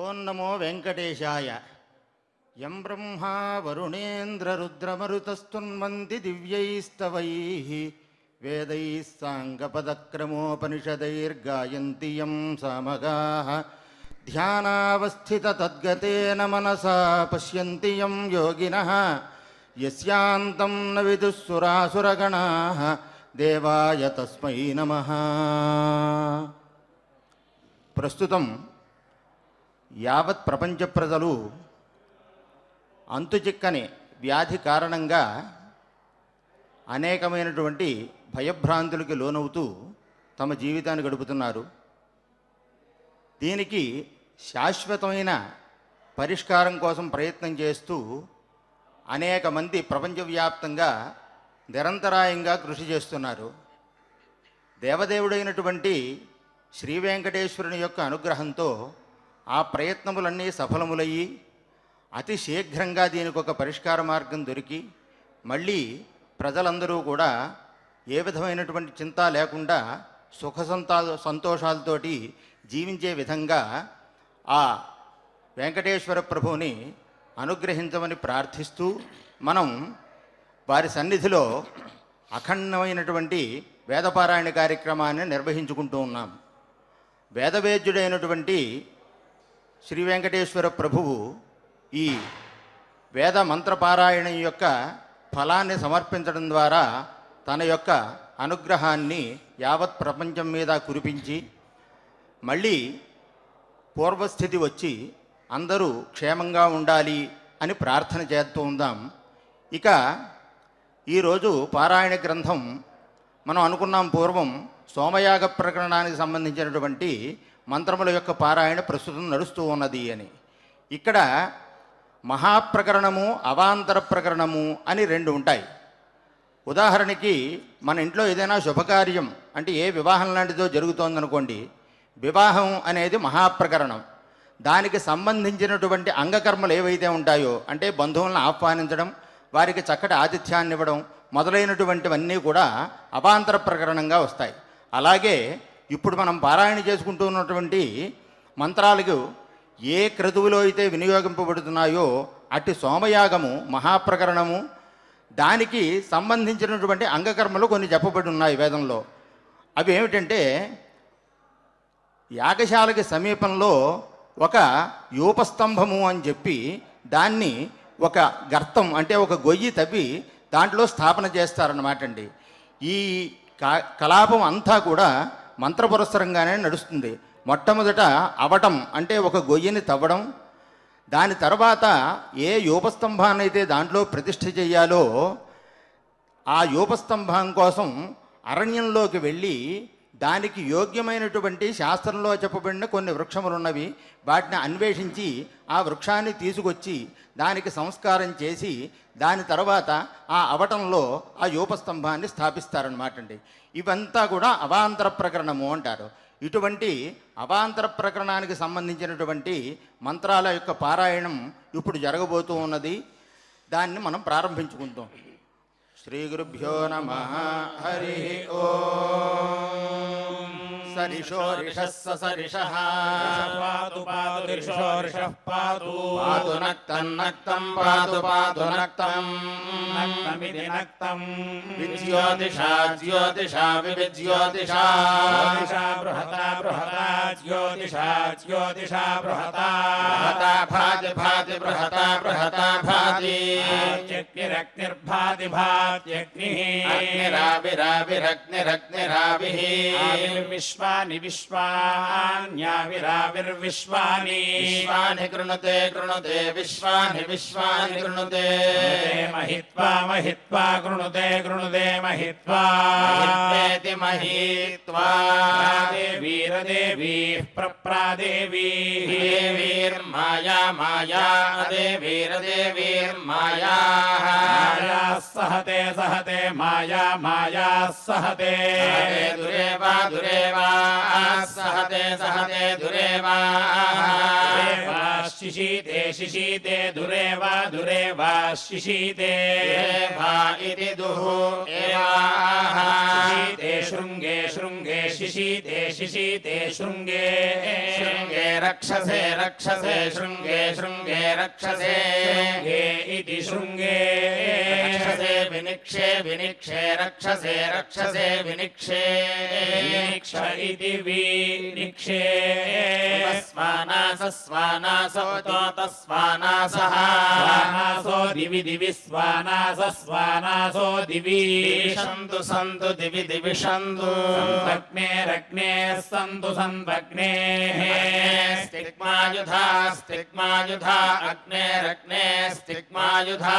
ఓం నమో వెంకటేశాయ. యం బ్రహ్మా వరుణేంద్రరుద్రమరుతస్తున్వంతి దివ్యైస్తవైః వేదైః సాంగపదక్రమోపనిషదైర్గాయంతి యం సామగాః ధ్యానావస్థితతద్గతేన మనసా పశ్యంతి యం యోగినః యస్యాంతం న విదుఃసురాసురగణాః దేవాయ తస్మై నమః. ప్రస్తుతం యావత్ ప్రపంచ ప్రజలు అంతుచిక్కని వ్యాధి కారణంగా అనేకమైనటువంటి భయభ్రాంతులకి లోనవుతూ తమ జీవితాన్ని గడుపుతున్నారు. దీనికి శాశ్వతమైన పరిష్కారం కోసం ప్రయత్నం చేస్తూ అనేక మంది ప్రపంచవ్యాప్తంగా నిరంతరాయంగా కృషి చేస్తున్నారు. దేవదేవుడైనటువంటి శ్రీ వెంకటేశ్వరుని యొక్క అనుగ్రహంతో ఆ ప్రయత్నములన్నీ సఫలములయ్యి అతి శీఘ్రంగా దీనికి ఒక పరిష్కార మార్గం దొరికి మళ్ళీ ప్రజలందరూ కూడా ఏ విధమైనటువంటి చింత లేకుండా సుఖ సంతోషాలతోటి జీవించే విధంగా ఆ వెంకటేశ్వర ప్రభువుని అనుగ్రహించమని ప్రార్థిస్తూ మనం వారి సన్నిధిలో అఖండమైనటువంటి వేదపారాయణ కార్యక్రమాన్ని నిర్వహించుకుంటూ ఉన్నాం. వేదవేద్యుడైనటువంటి శ్రీ వెంకటేశ్వర ప్రభువు ఈ వేద మంత్రపారాయణం యొక్క ఫలాన్ని సమర్పించడం ద్వారా తన యొక్క అనుగ్రహాన్ని యావత్ ప్రపంచం మీద కురిపించి మళ్ళీ పూర్వస్థితి వచ్చి అందరూ క్షేమంగా ఉండాలి అని ప్రార్థన చేస్తూ ఉందాం. ఇక ఈరోజు పారాయణ గ్రంథం మనం అనుకున్నాం పూర్వం సోమయాగ ప్రకరణానికి సంబంధించినటువంటి మంత్రముల యొక్క పారాయణ ప్రస్తుతం నడుస్తూ ఉన్నది అని. ఇక్కడ మహాప్రకరణము అవాంతర ప్రకరణము అని రెండు ఉంటాయి. ఉదాహరణకి మన ఇంట్లో ఏదైనా శుభకార్యం అంటే ఏ వివాహం లాంటిదో జరుగుతోందనుకోండి, వివాహం అనేది మహాప్రకరణం. దానికి సంబంధించినటువంటి అంగకర్మలు ఏవైతే ఉంటాయో అంటే బంధువులను ఆహ్వానించడం, వారికి చక్కటి ఆతిథ్యాన్ని ఇవ్వడం మొదలైనటువంటివన్నీ కూడా అవాంతర ప్రకరణంగా వస్తాయి. అలాగే ఇప్పుడు మనం పారాయణ చేసుకుంటూ ఉన్నటువంటి మంత్రాలకు ఏ క్రతువులో అయితే వినియోగింపబడుతున్నాయో అట్టి సోమయాగము మహాప్రకరణము, దానికి సంబంధించినటువంటి అంగకర్మలు కొన్ని చెప్పబడి ఉన్నాయి వేదంలో. అవి ఏమిటంటే, యాగశాలకి సమీపంలో ఒక యూపస్తంభము అని చెప్పి దాన్ని ఒక గర్తం అంటే ఒక గొయ్యి తవ్వి దాంట్లో స్థాపన చేస్తారన్నమాట అండి. ఈ కలాపం అంతా కూడా మంత్రపురస్సరంగానే నడుస్తుంది. మొట్టమొదట అవటం అంటే ఒక గొయ్యిని తవ్వడం, దాని తర్వాత ఏ యూపస్తంభాన్ని అయితే దాంట్లో ప్రతిష్ఠ చెయ్యాలో ఆ యూపస్తంభం కోసం అరణ్యంలోకి వెళ్ళి దానికి యోగ్యమైనటువంటి శాస్త్రంలో చెప్పబడిన కొన్ని వృక్షములు ఉన్నవి, వాటిని అన్వేషించి ఆ వృక్షాన్ని తీసుకొచ్చి దానికి సంస్కారం చేసి దాని తర్వాత ఆ అవటంలో ఆ యూపస్తంభాన్ని స్థాపిస్తారనమాట అండి. ఇవంతా కూడా అవాంతర ప్రకరణము అంటారు. ఇటువంటి అవాంతర ప్రకరణానికి సంబంధించినటువంటి మంత్రాల యొక్క పారాయణం ఇప్పుడు జరగబోతూ ఉన్నది. దాన్ని మనం ప్రారంభించుకుందాం. శ్రీ గురుభ్యో నమః. హరి ఓం. సరిషో రిషః సరిషః పాతు పాతు రిషో రిషః పాతు పాతు నక్తం నక్తం పాతు పాతు నక్తం నక్తమిది నక్తం విజ్యోతిషా జ్యోతిషా వివిజ్యోతిషా జ్యోతిషా బృహతా బృహతా జ్యోతిషా జ్యోతిషా బృహతా బృహతా భాతి భాతి బృహతా బృహతా భాతి అగ్నిరగ్నిర్భాతి భాత్యగ్నిః అగ్నిరావిరావిరగ్నిరగ్నిరావిః విశ్వాని విశ్వాన్యావిరావిర్విశ్వాని విశ్వాని కృణుతే కృణుతే విశ్వాని విశ్వాని కృణుతే మహిత్వా మహిత్వా కృణుతే కృణుతే మహిత్వా మహిత్వేతి మహిత్వా దేవీరదేవీః ప్రప్రాదేవీః దేవీర్మాయా మాయా దేవీరదేవీర్మాయా మాయాः సహతే సహతే మాయా మాయాः సహతే దురేవా దురేవా సహతే సహతే దురేవా దేవాశ్చ शिशीते शिशीते दुरेव दुरेव शिशीते दुरेवा इति दुः एवाः शिशीते शृङ्गे शृङ्गे शिशीते शिशीते शृङ्गे शृङ्गे रक्षसे रक्षसे शृङ्गे शृङ्गे रक्षसे शृङ्गे इति शृङ्गे रक्षसे विनिक्षे विनिक्षे रक्षसे रक्षसे विनिक्षे विनिक्ष इति विनिक्षे स्वानासो तस्वानासः स्वानासो दिवि दिवि स्वानासो दिवि दिविषन्तु सन्तु दिवि दिविषन्तु सन्भग्नेरग्ने सन्तु सन्भग्नेः स्तिग्मायुधा स्तिग्मायुधा अग्नेरग्ने स्तिग्मायुधा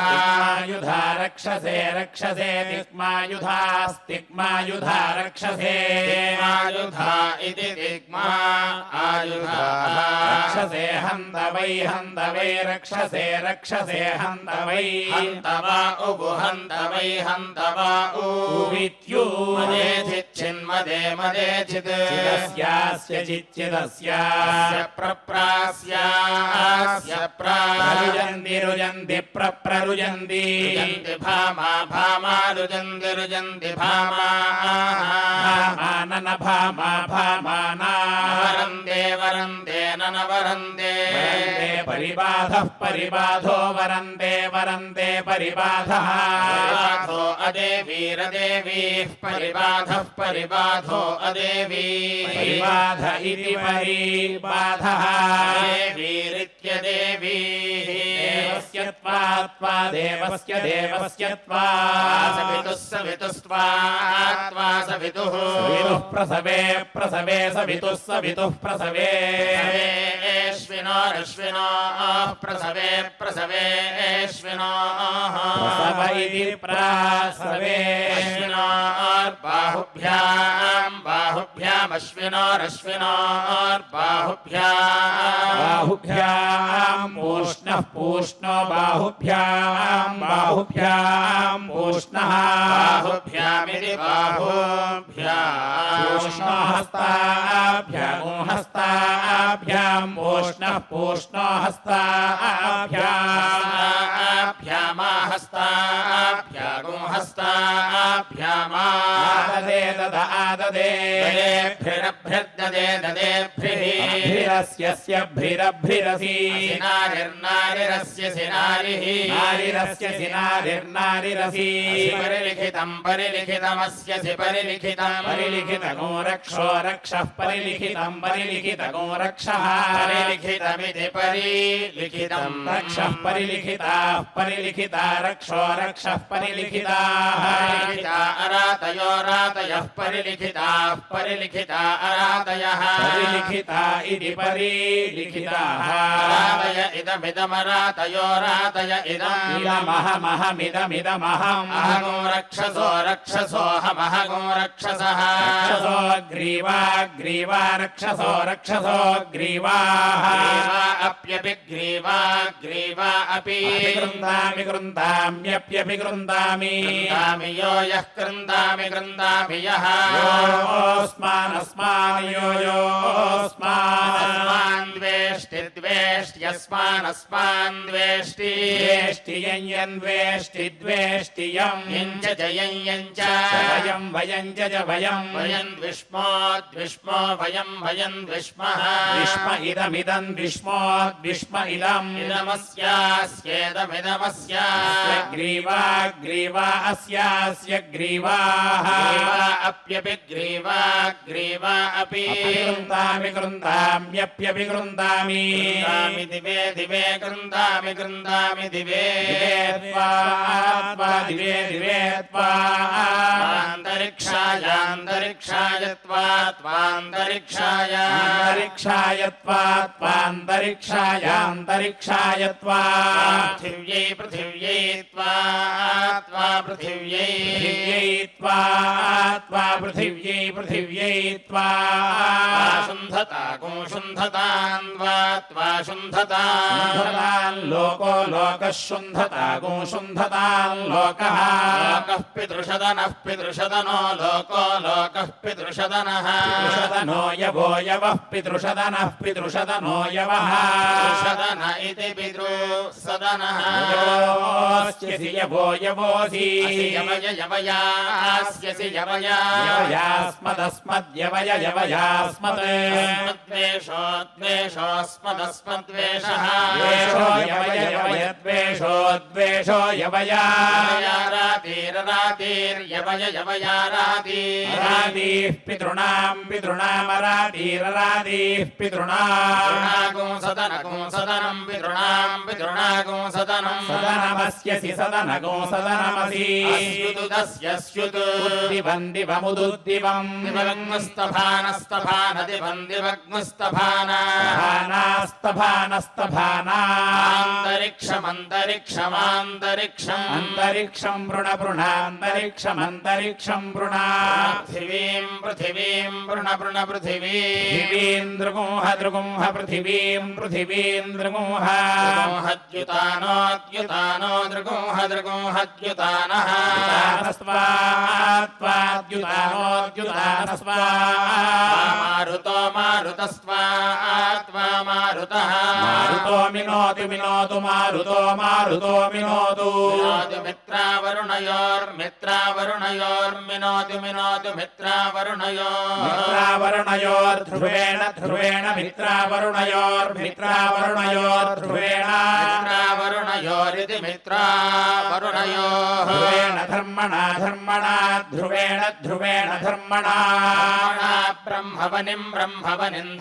तिग्मायुधा रक्षसे रक्षसे तिग्मायुधा स्तिग्मायुधा रक्षसे आयुधा इति दिग्मा आयुधा रक्षसे हन्त वै रक्षसे रक्षसे हन्त वै हन्तवा उभु हन्तवै हन्तवा उवित्यु मदेचिन्मदे मदेचित् चिदस्यास्य चिच्चिदस्यास्य प्रप्रास्यास्य प्ररुजन्ति रुजन्ति प्ररुजन्ति रुजन्ति भामा भामा रुजन्ति रुजन्ति भामा भामानन भामा भामाना वरन्ते वरन्ते ननवरन्ते वरन्ते परिबाधः परिबाधो वरन्ते वरन्ते परिबाधः परिबाधो अदेवीरदेवीः परिबाधः परिबाधो अदेवी परिबाध इति परिबाधः देवीरित्यदेवी देवस्य त्वा देवस्य देवस्य त्वा सवितुः सवितुस्त्वा त्वा सवितुः सवितुः प्रसवे प्रसवे सवितुः सवितुः प्रसवे अश्विनो प्रसवे प्रसवेश्विनोः प्रसव इति प्रसवे अश्विनोर्बाहुभ्याम् बाहुभ्याम् अश्विनोरश्विनोर्बाहुभ्याम् बाहुभ्याम् पूष्णः पूष्णो बाहुभ्याम् बाहुभ्याम् पूष्णः बाहुभ्यामिति बाहुभ्याम् पूष्णो हस्ताभ्यामो हस्ताभ्याम् पूष्णः पूष्णो हस्ताभ्याम् हस्ताभ्यागो हस्ताभ्यामा आददे तद आददे ददेभ्रिरभ्यर्ददे ददेभ्रिः भ्रिरभ्रिरसि नारिर्नारिरस्य सिनारिः नारिरस्य सिनारिर्नारिरसि परिलिखितम् परिलिखितमस्य सि परिलिखितम् परिलिखितगो रक्षो रक्षः परिलिखितम् परिलिखितगो रक्षः परिलिखितमिति परिलिखितम् रक्षः परिलिखिताः परिलिखिता रक्षो रक्षः परिलिखिताः परिलिखिता अरातयो रातयः परिलिखिताः परिलिखिता अरातयः परिलिखिता इति परिलिखिताः रातय इदमिदमरातयो रातय इदम् इदमहमहमिदमिदमहम् अहगो रक्षसो रक्षसोऽहमहगो रक्षसः रक्षसो ग्रीवा ग्रीवा रक्षसो रक्षसो ग्रीवाः अप्यभिग्रीवा ग्रीवा अपि गृन्दामि गृन्दाम्यप्यपि गृन्दामि गृन्दामि यो यः गृन्दामि गृन्दामि यः योऽस्मानस्मान् यो योऽस्मान् अस्मान् द्वेष्टि द्वेष्ट्यस्मानस्मान् द्वेष्टि द्वेष्टियं यं द्वेष्टि द्वेष्टियं यञ्च जयं यञ्च वयं वयं च वयं वयं द्विष्मो द्विष्मो वयं वयं द्विष्मः विष्म इदमिदं द्विष्मो द्विष्म इदम् इदमस्यास्येदमिदमस्य ग्रीवा ग्रीवा अस्यास्य ग्रीवाः अप्यभिग्रीवा ग्रीवा अपि गृन्दामि गृन्दाम्यप्यपि गृन्दामि गृन्दामि दिवे दिवे गृन्दामि गृन्दामि दिवे त्वा दिवे दिवे त्वा अन्तरिक्षाय त्वान्तरिक्षाय अन्तरिक्षाय त्वान्तरिक्षाय त्वा पृथिव्यै पृथिव्यै त्वा पृथिव्यै त्वा पृथिव्यै पृथिव्यै त्वा शुन्धता गोशुन्धतान् वा त्वा वा शुन्धतान् लोको लोकः शुन्धतागो शुन्धतान् लोकः लोकः पितृषदनः पितृषदनो लोको लोकः पितृषदनः पितृषदनो यवो यवः पितृषदनः पितृषदनो यवः पितृषदन इति पितृसदनः यवोऽस्यसि यवो यवोऽसि यवय यवयास्यसि यवया यवयास्मदस्मद्यवय यवयास्मत् द्वेषो द्वेषोऽस्मदस्मद्वेषः द्वेषो यवय यवयद्वेषो द्वेषो यवया रातिर्यवय यवयारातिः रातिः पितॄणां पितॄणामरातिररातिः पितॄणां सदनं पितॄणां सदनं सदनमस्यसि सदनगो सदनमसि स्युतुदस्यस्युत् दिवमुदुद्दिवम् दिवग्मुस्तभानदिवन्दिवग्मुस्तभाना भानास्तभानस्तभानान्तरिक्षमन्तरिक्षमान्तरिक्षम् अन्तरिक्षं वृणान्तरिक्षमन्तरिक्षं वृणा पृथिवीं वृणपृथिवी पृथिवीन्द्रगोह दृगोह पृथिवीन्द्रगोह द्युतानो दृगोहद्युतानः त्वाद्युतानोद्युतानस्वा मारुतो मारुतस्त्वा मारुतः मारुतो मिनोतु मिनोतु मारुतो मारुतो मिनोतु मित्रावरुणयोर्मिनोतु मित्रावरुणयोर्ध्रुवेण ध्रुवेण मित्रावरुणयोर्ध्रुवेण मित्रावरुणयोरिति मित्रावरुणयोः ध्रुवेण धर्मणा ध्रुवेण धर्मणा ब्रह्मवनिं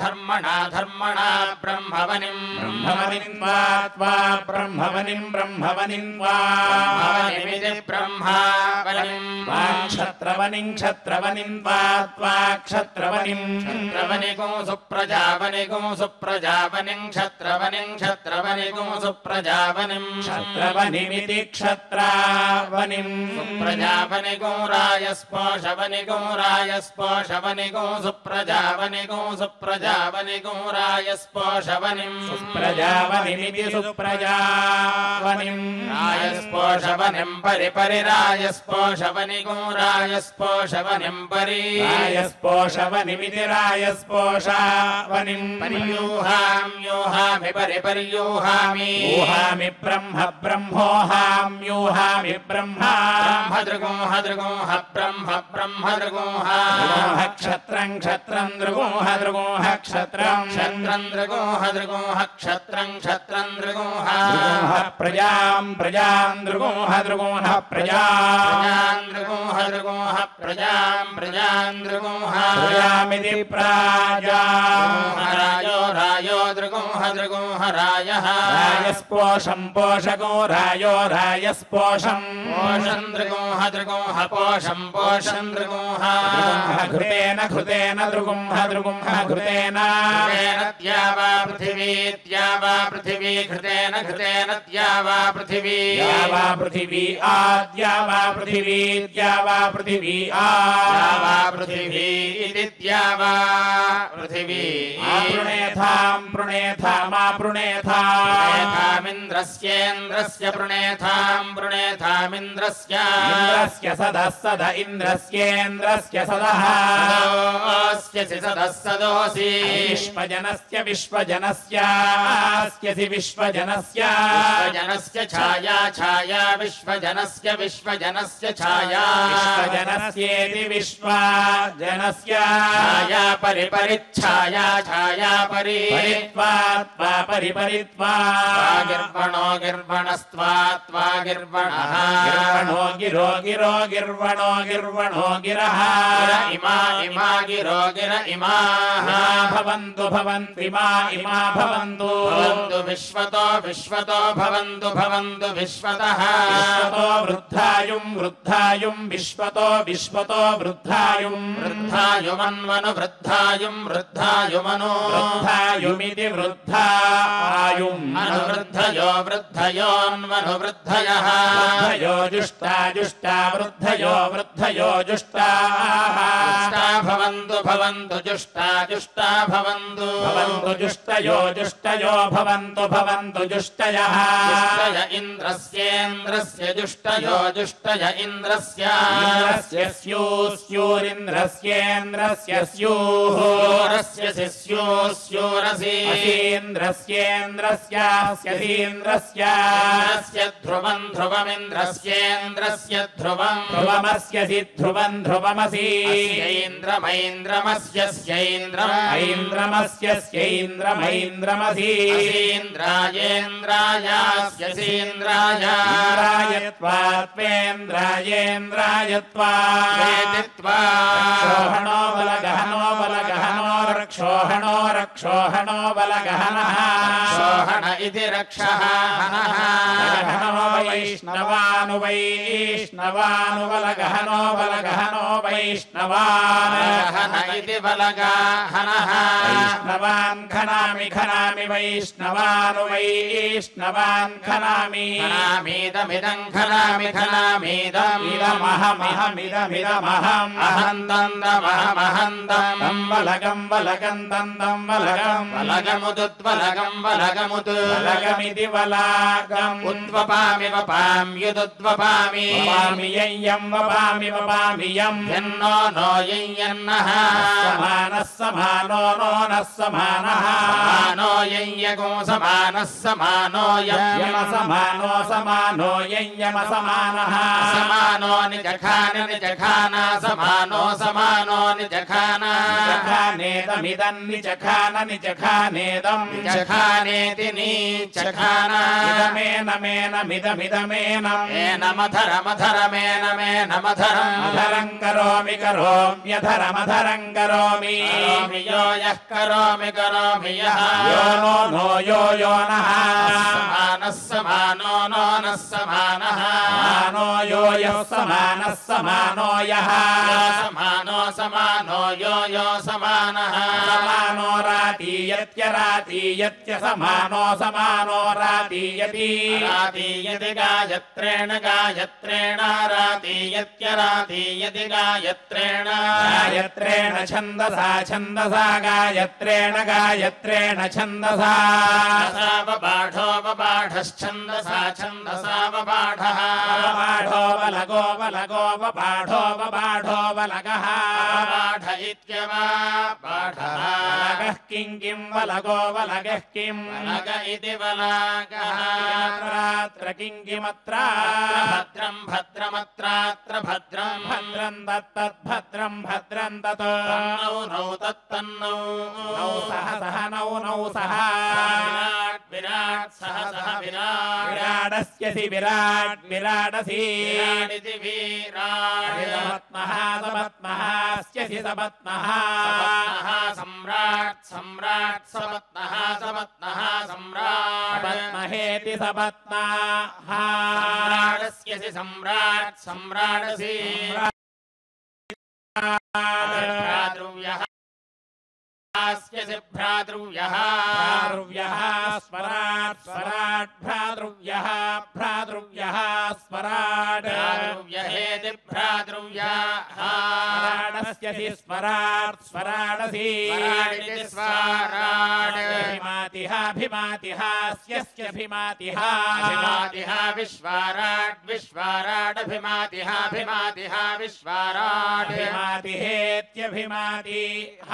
धर्मणा ब्रह्मवनिं ब्रह्मवनिं वा ब्रह्मवनिं क्षत्रवनिं वा क्षत्रवनिं क्षत्रवनिगो सुप्रजावनिं क्षत्रवनिगो सुप्रजावनिं क्षत्रवनिमिति क्षत्रावनिं प्रजावनिगो रायस्पोषवनिगो सुप्रजावनिगो रायस्पोषवनिं सुप्रजावनिमिति सुप्रजावनिं रायस्पोषवनिं परिरायस्पोषवनिगो रायस्पोषवनिं रायस्पोषवनिमिति रायस्पोषवनिं पर्यूहामि परिपर्यूहामि ऊहामि ब्रह्मोहाम्यूहामि ब्रह्मा ब्रह्मदृगोह क्षत्रं दृगोह क्षत्रं क्षत्रं दृगोह प्रजां दृगोह प्रजां दृगोह प्रजामिति प्राजा रायो दृगोह रायः रायस्पोषं पोषको रायो रायस्पोषं पोषं दृगोह पोषं दृगोह घृतेन दृगुंह घृतेन द्यावा पृथिवी घृतेन द्यावा पृथिवी द्यावा पृथिवी द्यावा पृथिवी पृथिवी इति द्यावा पृथिवी प्रणेथामिन्द्रस्येन्द्रस्य प्रणेथामिन्द्रस्य सदः सद इन्द्रस्येन्द्रस्य सदः सदः सदोऽसि विश्वजनस्य छाया विश्वजनस्य छाया विश्वजनस्येति विश्वजनस्य छाया परिच्छाया परित्वा गिर्वणो गिर्वणस्त्वा गिर्वणः गिर्वणो गिरः इमा गिरो गिर इमाः भवन्तु इमा भवन्तु विश्वतो भवन्तु विश्वतः वृद्धायुं विश्वतो वृद्धायुं वृद्धायुमन्वनु वृद्धायुं वृद्धायुमनो वृद्धायुमिति वृद्धायुम् अनुवृद्धयो वृद्धयोन्वनुवृद्धयः वृद्धयो जुष्टा जुष्टा वृद्धयो वृद्धयो जुष्टाः जुष्टा भवन्तु भवन्तु जुष्टा जुष्टा भवन्तु भवन्तु जुष्टयो जुष्टयो भवन्तु भवन्तु जुष्टयः जुष्टय इन्द्रस्येन्द्रस्य जुष्टयो जुष्टय इन्द्रस्य इन्द्रस्य स्युः स्युरिन्द्रस्येन्द्रस्य स्युः स्यूरस्य स्यूरसि असीन्द्रस्येन्द्रस्यास्यसीन्द्रस्य ध्रुवम् ध्रुवमिन्द्रस्येन्द्रस्य ध्रुवम् ध्रुवमस्यसि ध्रुवम् ध्रुवमसि ऐन्द्रमैन्द्रमस्यैन्द्रम् ऐन्द्रमस्यैन्द्रमैन्द्रमसि इन्द्रायेन्द्रायास्यसीन्द्राय इन्द्रायत्वात्वेन्द्रायेन्द्रायत्वा रक्षोहणो बलगहनो बलगहनो रक्षोहणो रक्षोहणो बलगहनः क्षोहण इति रक्षः हनः वैष्णवानु बलगहनो बलगहनो वैष्णवान् हन इति बलगाहनः वैष्णवान् खनामि खनामि वैष्णवानु वैष्णवान् खनामि खनामीदमिदम् खनामीदम् इदमहमहमिदमिदमहम् अहन्तन्दमहमहन्तम् वलगम् वलगम् दन्दम् वलगम् वलगमुदुद्वलगम् वलगमुत् वलगमिति वलागम् उद्वपामि वपाम्युदुद्वपामि वपामि यय्यम् वपामि वपामि यम् यन्नो नो यय्यन्नः समानः समानो नो नः समानः समानो यय्यगो समानः समानो यमसमानो समानो यय्यमसमानः समानो निजखान निजखाना समानो समानो निजखाना निजखानेदमिदम् निजखान निजखानेदम् निजखानेति नीचखाना इदमेनमेनमिदमिदमेनम् एनमधरमधरमेनमेनमधरम् अधरम् करोमि करोम्यधरमधरम् करोमि यो यः करोमि करोमि यः यो नो यो नः समानः समानो नो नः समानः समानो यो यः समानः समानो यः समानो समानो यो समानः समानो रातीयत्य समानो समानो रातीयति रातीयति गायत्रेण गायत्रेण रातीयत्यरातीयति गायत्रेण गायत्रेण छन्दसा छन्दसा गायत्रेण गायत्रेण छन्दसा बबाढो बबाढश्छन्दसा छन्दसा बबाढः बाढो बलगो बलगो बबाढो बबाढो बलगः बाढ इत्यवा बाढः बलगः किं बलगो बलगः किं बलग इति बलागः अत्र किमत्र भद्रं भद्रमत्रात्र भद्रं भद्रं तत्तद्भद्रं भद्रं तत् नौ नौ तत्तन्नौ नौ सह नौ सह विराट् सह विराट् विराडस्यसि विराट् विराडसि विराडिति विराट् सपत्नःस्यसि सपत्नः सम्राट् सम्राट् सपत्नः सपत्नः सम्राट् सपत्नहेति सपत्नः सम्राडस्यसि सम्राट् सम्राडसि भ्रातृव्यः भ्रातृव्यः भ्रातृव्यः स्वराट् स्वराट् भ्रातृव्यः भ्रातृव्यः स्वराट् भ्रातृव्यहेति भ्रातृव्यः स्वराडस्यसि स्वराट् स्वराडसि स्वराडिति स्वराट् अभिमातिः अभिमातिः विश्वाराट् विश्वाराडभिमातिः विश्वाराट् अभिमातिहेत्यभिमातिः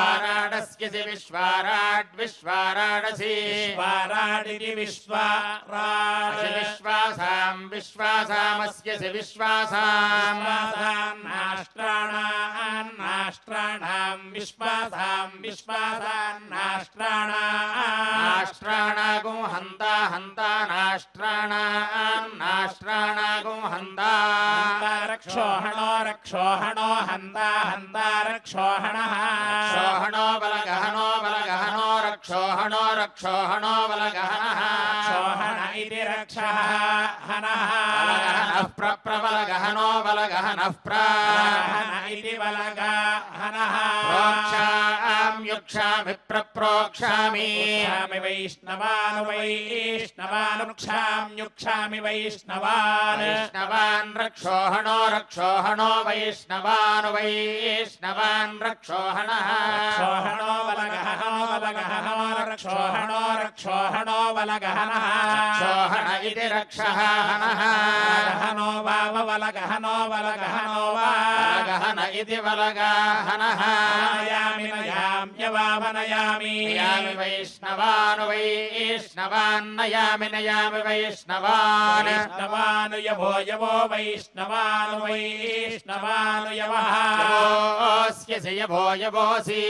विश्वाराडस्यसि विश्वाराट् विश्वाराडसि विश्वाराडिति विश्वाराट् विश्वासाम् विश्वासामस्यसि विश्वासाम् नाष्ट्राणाम् नाष्ट्राणागो हन्ता हन्ता नाष्ट्राणागो हन्ता रक्षोहणो हन्ता रक्षोहणः क्षोहणो बलगहनो रक्षोहणो बलगहनः क्षोहण इति रक्षः हनः प्रबलगहनो बलगहनः हन इति बलगहनः प्रोक्षाम् युक्षामि प्रप्रोक्षामि वैष्णवानुक्षाम्युक्षामि वैष्णवान् वैष्णवान् रक्षोहणो रक्षोहणो वैष्णवान् वैष्णवान् रक्षोहणः रक्षोहणो वलगहनो वलगहनो रक्षोहणो रक्षोहणो वलगहनः रक्षोहण इति रक्षः हनः वलगहनो वाव वलगहनो वलगहनो वा वलगहन इति वलगाहनः नयामि नयाम्यवावनयामि नयामि वैष्णवान् वैष्णवान् नयामि नयामि वैष्णवान् वैष्णवानुयवो यवो वैष्णवानुवैष्णवानुयवः यवोऽस्यसि यवो यवोऽसि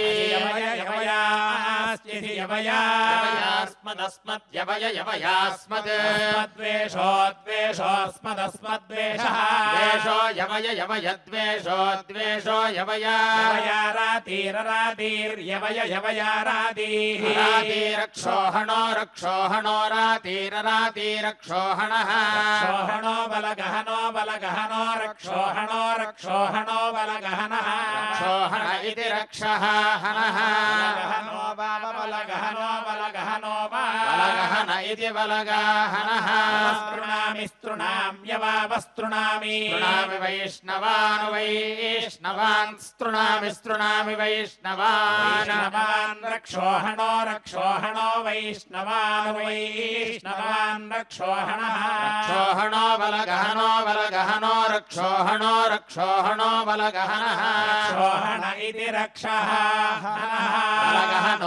यवयास्यसि यवया यवयास्मदस्मद्यवय यवयास्मद् द्वेषो द्वेषोऽस्मदस्मद्वेषः द्वेषो यवय यवयद्वेषो द्वेषो यवया रातीररातीर्यवय यवया रातीः रातीरक्षोहणो रक्षोहणो रातीररातीरक्षोहणः रक्षोहणो बलगहनो बलगहनो रक्षोहणो रक्षोहणो बलगहनः रक्षोहण इति रक्षः हनः बलगहनो वाव बलगहनो बलगहनो वा बलगहन इति बलगाहनः स्तृणामि स्तृणाम्यवावस्तृणामि स्तृणामि वैष्णवान् वैष्णवान् स्तृणामि वैष्णवान् वैष्णवान् रक्षोहणो रक्षोहणो वैष्णवान् वैष्णवान् रक्षोहणः रक्षोहणो बलगहनो बलगहनो रक्षोहणो रक्षोहणो बलगहनः रक्षोहण इति रक्षः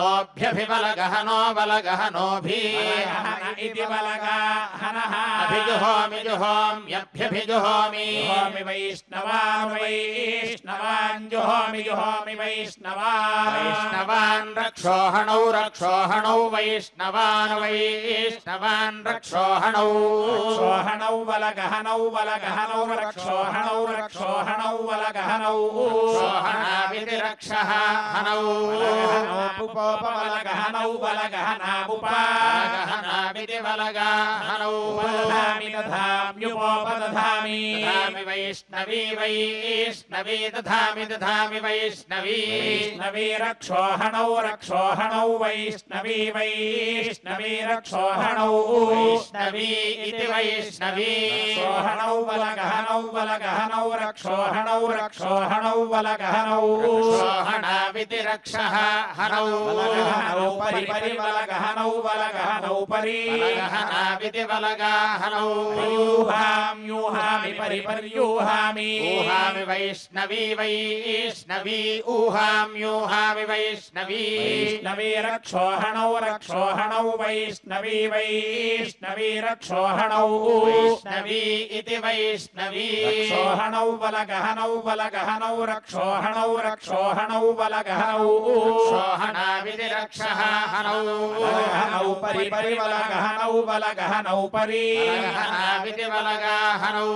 बलगहनोऽभ्यभिबलगहनो बलगहनोभिः इति बलगहनः अभिजुहोमि जुहोम्यभ्यभिजुहोमि जुहोमि वैष्णवान् वैष्णवान् जुहोमि जुहोमि वैष्णवान् वैष्णवान् रक्षोहणौ रक्षोहणौ वैष्णवान् वैष्णवान् रक्षोहणौ रक्षोहणौ बलगहनौ बलगहनौ रक्षोहणौ रक्षोहणौ बलगहनौ रक्षोहणाविति रक्षः हनौ बलगहनौ बलगहनामुपा बलगहनाविति बलगाहनौ दधामि दधाम्युपोपदधामि दधामि वैष्णवी वैष्णवी दधामि दधामि वैष्णवी वैष्णवी रक्षोहणौ रक्षोहणौ वैष्णवी वैष्णवी रक्षोहणौ वैष्णवी इति वैष्णवी रक्षोहणौ बलगहनौ बलगहनौ रक्षोहणौ रक्षोहणौ बलगहनौ रक्षोहणाविति रक्षः हनौ बलगहनौ परि परि बलगहनौ बलगहनौ परि बलगहनाविति बलगाहनौ यूहाम्यूहामि परि पर्यूहामि ऊहामि वैष्णवी वैष्णवी ऊहाम्यूहामि वैष्णवी वैष्णवी रक्षोहणौ रक्षोहणौ वैष्णवी वैष्णवी रक्षोहणौ वैष्णवी इति वैष्णवी रक्षोहणौ बलगहनौ बलगहनौ रक्षोहणौ रक्षोहणौ बलगहनौ रक्षोहणाविति रक्षः हनौ बलगहनौ परि परि बलगहनौ बलगहनौ परि बलगहनाविति बलगाहनौ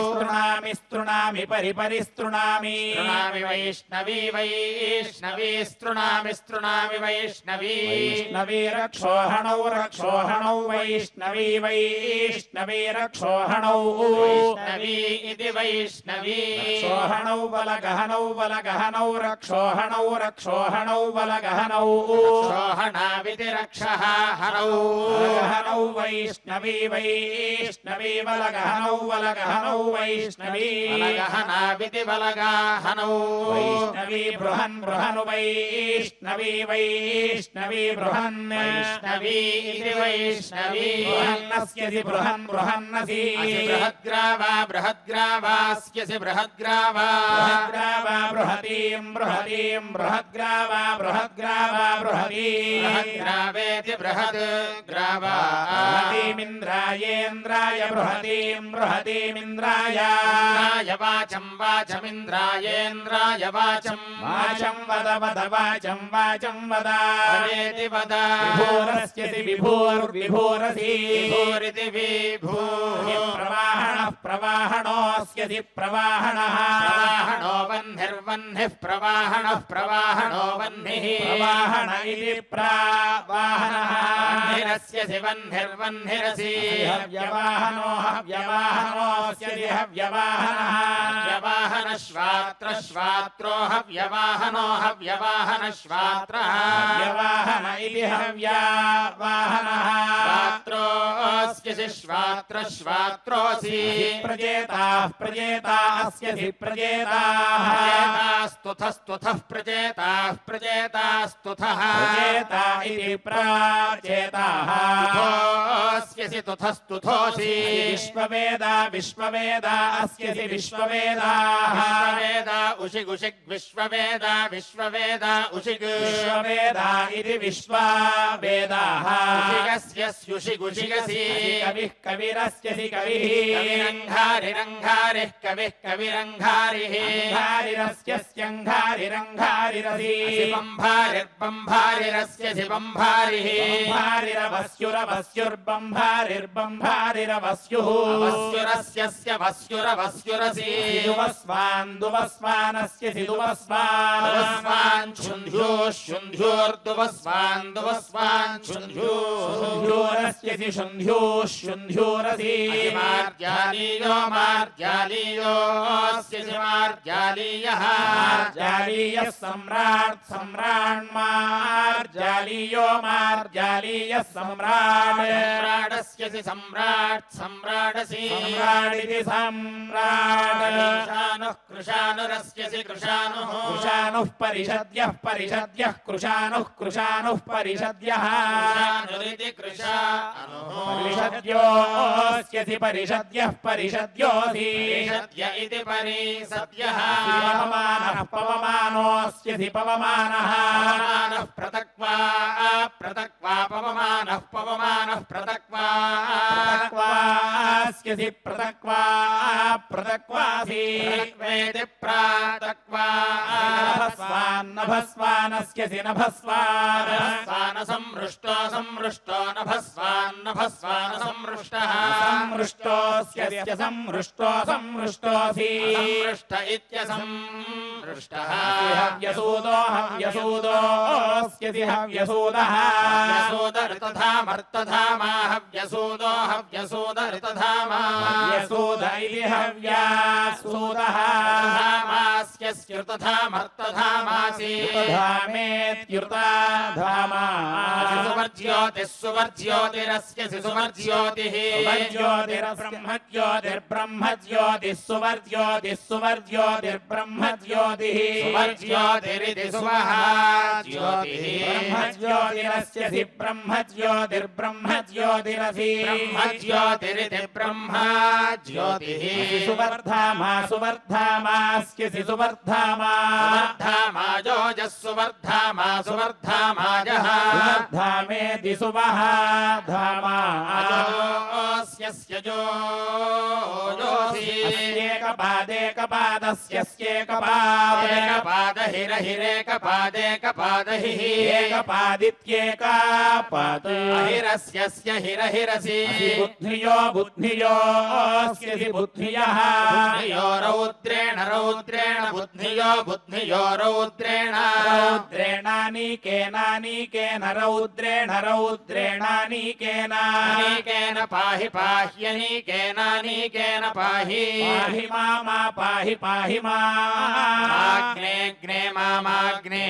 स्तृणामि स्तृणामि परि परि स्तृणामि स्तृणामि वैष्णवी वैष्णवी स्तृणामि वैष्णवी वैष्णवी रक्षोहणौ रक्षोहणौ वैष्णवी वैष्णवी रक्षोहणौ वैष्णवी इति वैष्णवी रक्षोहणौ बलगहनौ बलगहनौ रक्षोहणौ रक्षोहणौ बलगहनौ रक्षोहणाविति रक्षः हनौ बलगहनौ वैष्णवी वैष्णवी बलगहनौ बलगहनौ वैष्णवी बलगहनाविति बलगाहनौ वैष्णवी बृहन् बृहनु वैष्णवी वैष्णवी बृहन् वैष्णवी इति वैष्णवी बृहन्नस्यसि बृहन् बृहन्नसि बृहद्ग्रावा बृहद्ग्रावास्यसि बृहद्ग्रावा बृहद्ग्रावा बृहतीं बृहतीं बृहद्ग्रावा बृहद्ग्रावा बृहती बृहद्ग्रावेति बृहद्ग्रावा बृहतीमिन्द्रायेन्द्राय बृहतीं बृहतीमिन्द्राय इन्द्राय वाचं वाचमिन्द्रायेन्द्राय वाचं वाचं वद वद वाचं वाचं वद वदेति वद विभोरस्यसि विभोर्विभोरसि विभूरिति विभूः प्रवाहणः प्रवाहणोऽस्यसि प्रवाहणः प्रवाहणो वह्निर्वह्निः प्रवाहणः प्रवाहणो वह्निः प्रवाहण इति प्रवाहनः वह्निरस्यसि वह्निर्वह्निरसि हव्यवाहनो हव्यवाहनोऽस्यसि हव्यवाहनः हव्यवाहनश्वात्रश्वात्रो हव्यवाहनो हव्यवाहनश्वात्रः हव्यवाहन इति हव्यवाहनः श्वात्रोऽस्यसि श्वात्रश्वात्रोऽसि प्रजेताः प्रजेतास्यसि प्रजेताः प्रजेतास्तुथस्तुथः प्रजेताः प्रजेतास्तुथः प्रजेता इति प्राजेताः तुथोऽस्यसि तुथस्तुथोऽसि विश्ववेदा विश्ववेदा अस्यसि विश्ववेदाः विश्ववेदा उषिगुषिग् विश्ववेदा विश्ववेदा उषिग् विश्ववेदा इति विश्ववेदाः उषिगस्य स्युषिगुषिगसि कविः कविरस्यसि कविः कविरङ्घारिरङ्घारिः कविः कविरङ्घारिः अंघारिरस्यस्यङ्घारिरङ्घारिरसि बम्भारिर्बम्भारिरस्यसि बम्भारिः बम्भारिरवस्युरवस्युर्बम्भारिर्बम्भारिरवस्युः वस्युरस्यस्य वस्युरवस्युरसि दुवस्वानस्यसि दुवस्वान् दुवस्वान् शुन्ध्योः शुन्ध्योर्दुवस्वान् दुवस्वान् शुन्ध्योरस्यसि शुन्ध्योरसि मार्जालीयो मार्जालीयोऽस्यसि मार्जालीयः मार्जालीयः सम्राट् सम्राण् मार्जालीयो मार्जालीयः सम्राट् सम्राडस्यसि सम्राट् सम्राडसि सम्राडिति सम्राट् कृशानुः कृशानुरस्यसि कृशानुः कृशानुः परिषद्यः परिषद्यः कृशानुः परिषद्यः कृशानुरिति कृशानुः परिषद्योऽस्यसि परिषद्यः परिषद्योऽसि परिषद्य इति परिसद्यः पवमानः पवमानोऽस्यसि पवमानः पवमानः प्रतक्वा प्रतक्वा पवमानः पवमानः प्रतक्वा प्रतक्वास्यसि प्रतक्वा प्रतक्वासि प्रतक्वेति प्रातक्वा नभस्वानस्यसि नभस्वान् नभस्वानसंमृष्टो संमृष्टो नभस्वानसंमृष्टः संमृष्टोऽस्यस्य संमृष्टो संमृष्टोऽसि संमृष्ट इत्यसंमृष्टः हव्यसूदो हव्यसूदोऽस्यसि हव्यसूदः हव्यसूदऋतधामर्तधामा हव्यसूदो हव्यसूद ऋतधामा हव्यसूद इति हव्यासूदः धामास्यस्युतधामर्तधामासि धामेत्युर्ताधामा सुवर्ज्योतिः सुवर्ज्योतिरस्यसि सुवर्ज्योतिः सुवर्ज्योतिर्ब्रह्मज्योतिः सुवर्ज्योतिर्ब्रह्मज्योतिः सुवर्ज्योतिरिति सुवः ज्योतिः ब्रह्मज्योतिरस्यसि ब्रह्मज्योतिर्ब्रह्मज्योतिरसि ब्रह्मज्योतिरिति ब्रह्मा ज्योतिः सुवर्धामा सुवर्धामास्यसि सुवर्धामा सुवर्धामाजोजः सुवर्धामा सुवर्धामाजः सुवर्धामेति सुवः धामा अजोऽस्यस्य जोजोऽसि अस्येकपादेकपादस्यस्येकपाद एकपादहिरहिरेकपादेकपादहिः एकपादित्येकापाद अहिरस्यस्य हिरहिरसि बुद्धियो बुद्धियोऽस्यसि बुद्धियः बुद्धियो रौद्रेण रौद्रेण बुद्धियो बुद्धियो रौद्रेण रौद्रेणानीकेन रौद्रेणानीकेन अनीकेन पाहि पाह्यनीकेनानीकेन पाहि पाहि मा पाहि आग्नेऽग्ने मामाग्ने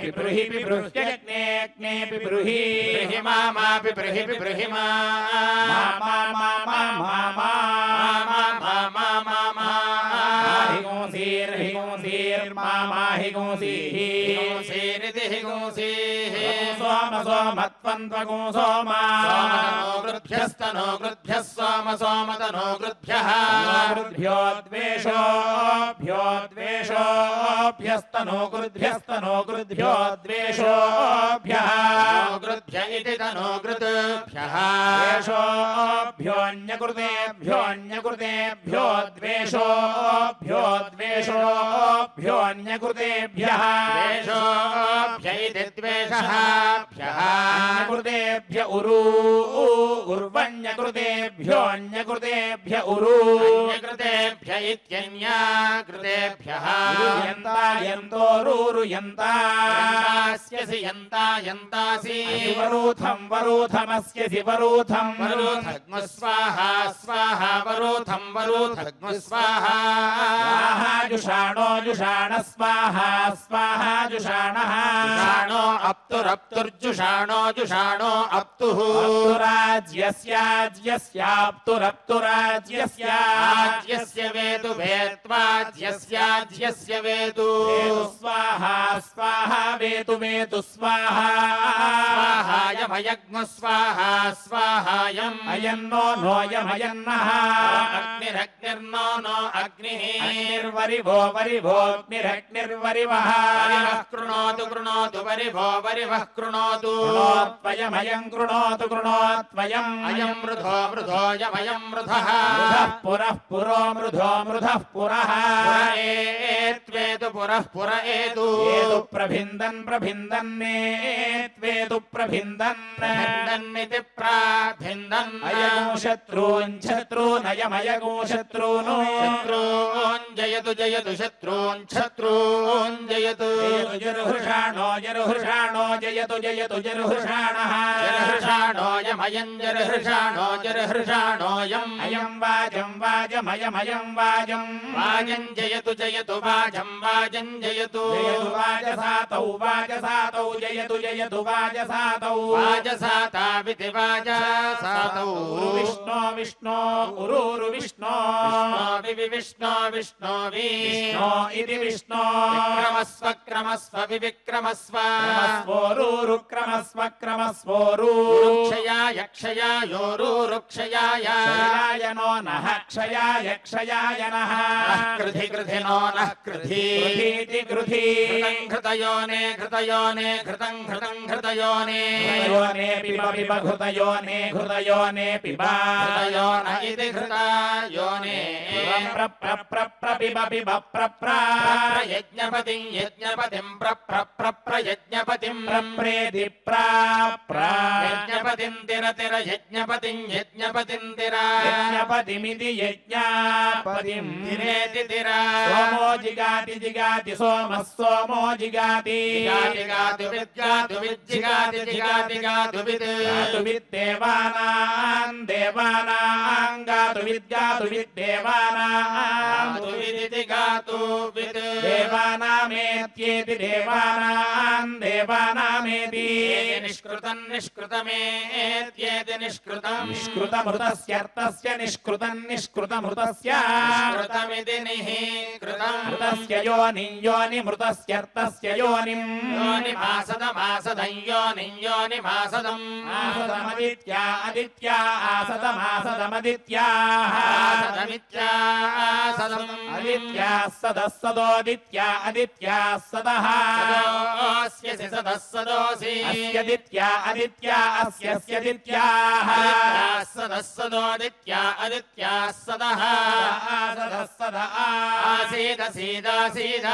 पिबृहि पिबृह्यग्ने पिबृहि बृहि मामापि बृहि बिबृहि मा हिगुंसीरिति हिगुंसीः सोम सोमत्वन्त्वगुं सोमा गृभ्यस्तनो गृभ्यः सोम सोमतनो गृभ्यः गृभ्यो द्वेषोभ्यस्तनो गृभ्यो द्वेषोभ्यः गृभ्य इति तनो गृभ्यः द्वेषोभ्योऽन्यकृतेभ्यो द्वेषोभ्योऽन्यकृतेभ्यः द्वेषोभ्य इति द्वेषः भ्यः अन्यकृतेभ्य उर्वण्यकृतेभ्योऽन्यकृतेभ्य उरु अन्यकृतेभ्य इत्यन्याकृतेभ्यः यन्ता यन्तोरुरुयन्ता यन्तास्यसि यन्तायन्तासि वरूथं वरूथमस्य वरूथं वरूथग्मु स्वाहा स्वाहा वरूथं वरूथग्मु स्वाहा स्वाहा जुषाणो जुषाण स्वाहा स्वाहा जुषाणः जुषाणो अप्तुरप्तुर्जुषाणो जुषाणो अप्तुः अप्तुराज्यस्याज्यस्याप्तुरप्तुराज्यस्याज्यस्य वेदु वेत्वाज्यस्याज्यस्य वेदु स्वाहा स्वाहा वेतु वेतु स्वाहा स्वाहायमयग्मु स्वाहा स्वाहायम् अयन्नो नोऽयमयन्नः अग्निरग्निर्नो नो अग्निः अग्निर्वरिभो वरिभोऽग्निरग्निर्वरिवः कृणोतु कृणोतु वरिभो वरिवः कृणोतु कृणोत्वयमयं कृणोतु कृणोत्वयम् अयं मृधो मृधोऽयमयं मृधः पुरः पुरो मृधो मृधः पुरः एत्वेतु पुरः पुर एतु एतु प्रभिन्दन् प्रभिन्दन्नेत्वेतु प्रभिन्दन् भिन्दन्निति प्राभिन्दन् अयगो शत्रून् शत्रूनयमयगो शत्रून् शत्रून् जयतु जयतु शत्रून् शत्रून् जयतु जरुहृषाणो जरुहृषाणो जयतु जयतु जरुहृषाणः जरहृषाणोऽयमयं जरहृषाणो जरहृषाणोऽयम् अयं वाजं वाजमयमयं वाजं वाजं जयतु जयतु वाजं वाजं जयतु जयतु वाजसातौ वाजसातौ जयतु जयतु वाजसातौ वाजसाताविति वाजसातौ विष्णो विष्णो उरुरु विष्णो विष्णो विष्णो विष्णो इति विष्णो क्रमस्व क्रमस्व विविक्रमस्व क्रमस्वोरुरु क्रमस्व क्रमस्वोरु क्षयाय क्षयायोरुक्षयाय क्षयाय नो नः क्षयाय क्षयाय नः कृधि कृधि नो नः कृधि कृधीति कृधि घृतयोने घृतयोने घृतं घृतं घृतयोने घृतयोने पिब पिब घृतयोने घृतयोने पिब घृतयोन इति घृतयोने पिब पिब प्रप्र यज्ञपतिं यज्ञपतिं प्रप्र यज्ञपतिं प्रप्रेति प्राप्र यज्ञपतिं तिर तिर यज्ञपतिं यज्ञपतिं तिर यज्ञपतिमिति यज्ञपतिं तिरेति तिर सोमो जिगाति जिगाति सोमः सोमो जिगाति जिगाति विद्गातु विज्जिगाति जिगाति गातु विद् गातु विद्देवानां देवानां गातु विद्देवानां गातु विदिति गातु विद् देवानामेत्येति देवानां देवानामेति निष्कृतं निष्कृतमेत्येति निष्कृतं निष्कृतमृतस्यर्थस्य निष्कृतं निष्कृतमृतस्य कृतमिति निः कृतं मृतस्य योनिं योनिमृतस्यर्थस्य योनिं योनिमासदमासदं योनिं योनिमासदम् आसदमदित्या अदित्या आसदमासदमदित्याः आसदमित्यासदम् अदित्याः सदः सदोदित्या अदित्याः सदः अस्यसि सदः सदोऽसि अस्यदित्या अदित्या अस्यस्यदित्याः सदः सदोदित्या अदित्याः सदः सदः सद आसीदसीदासीद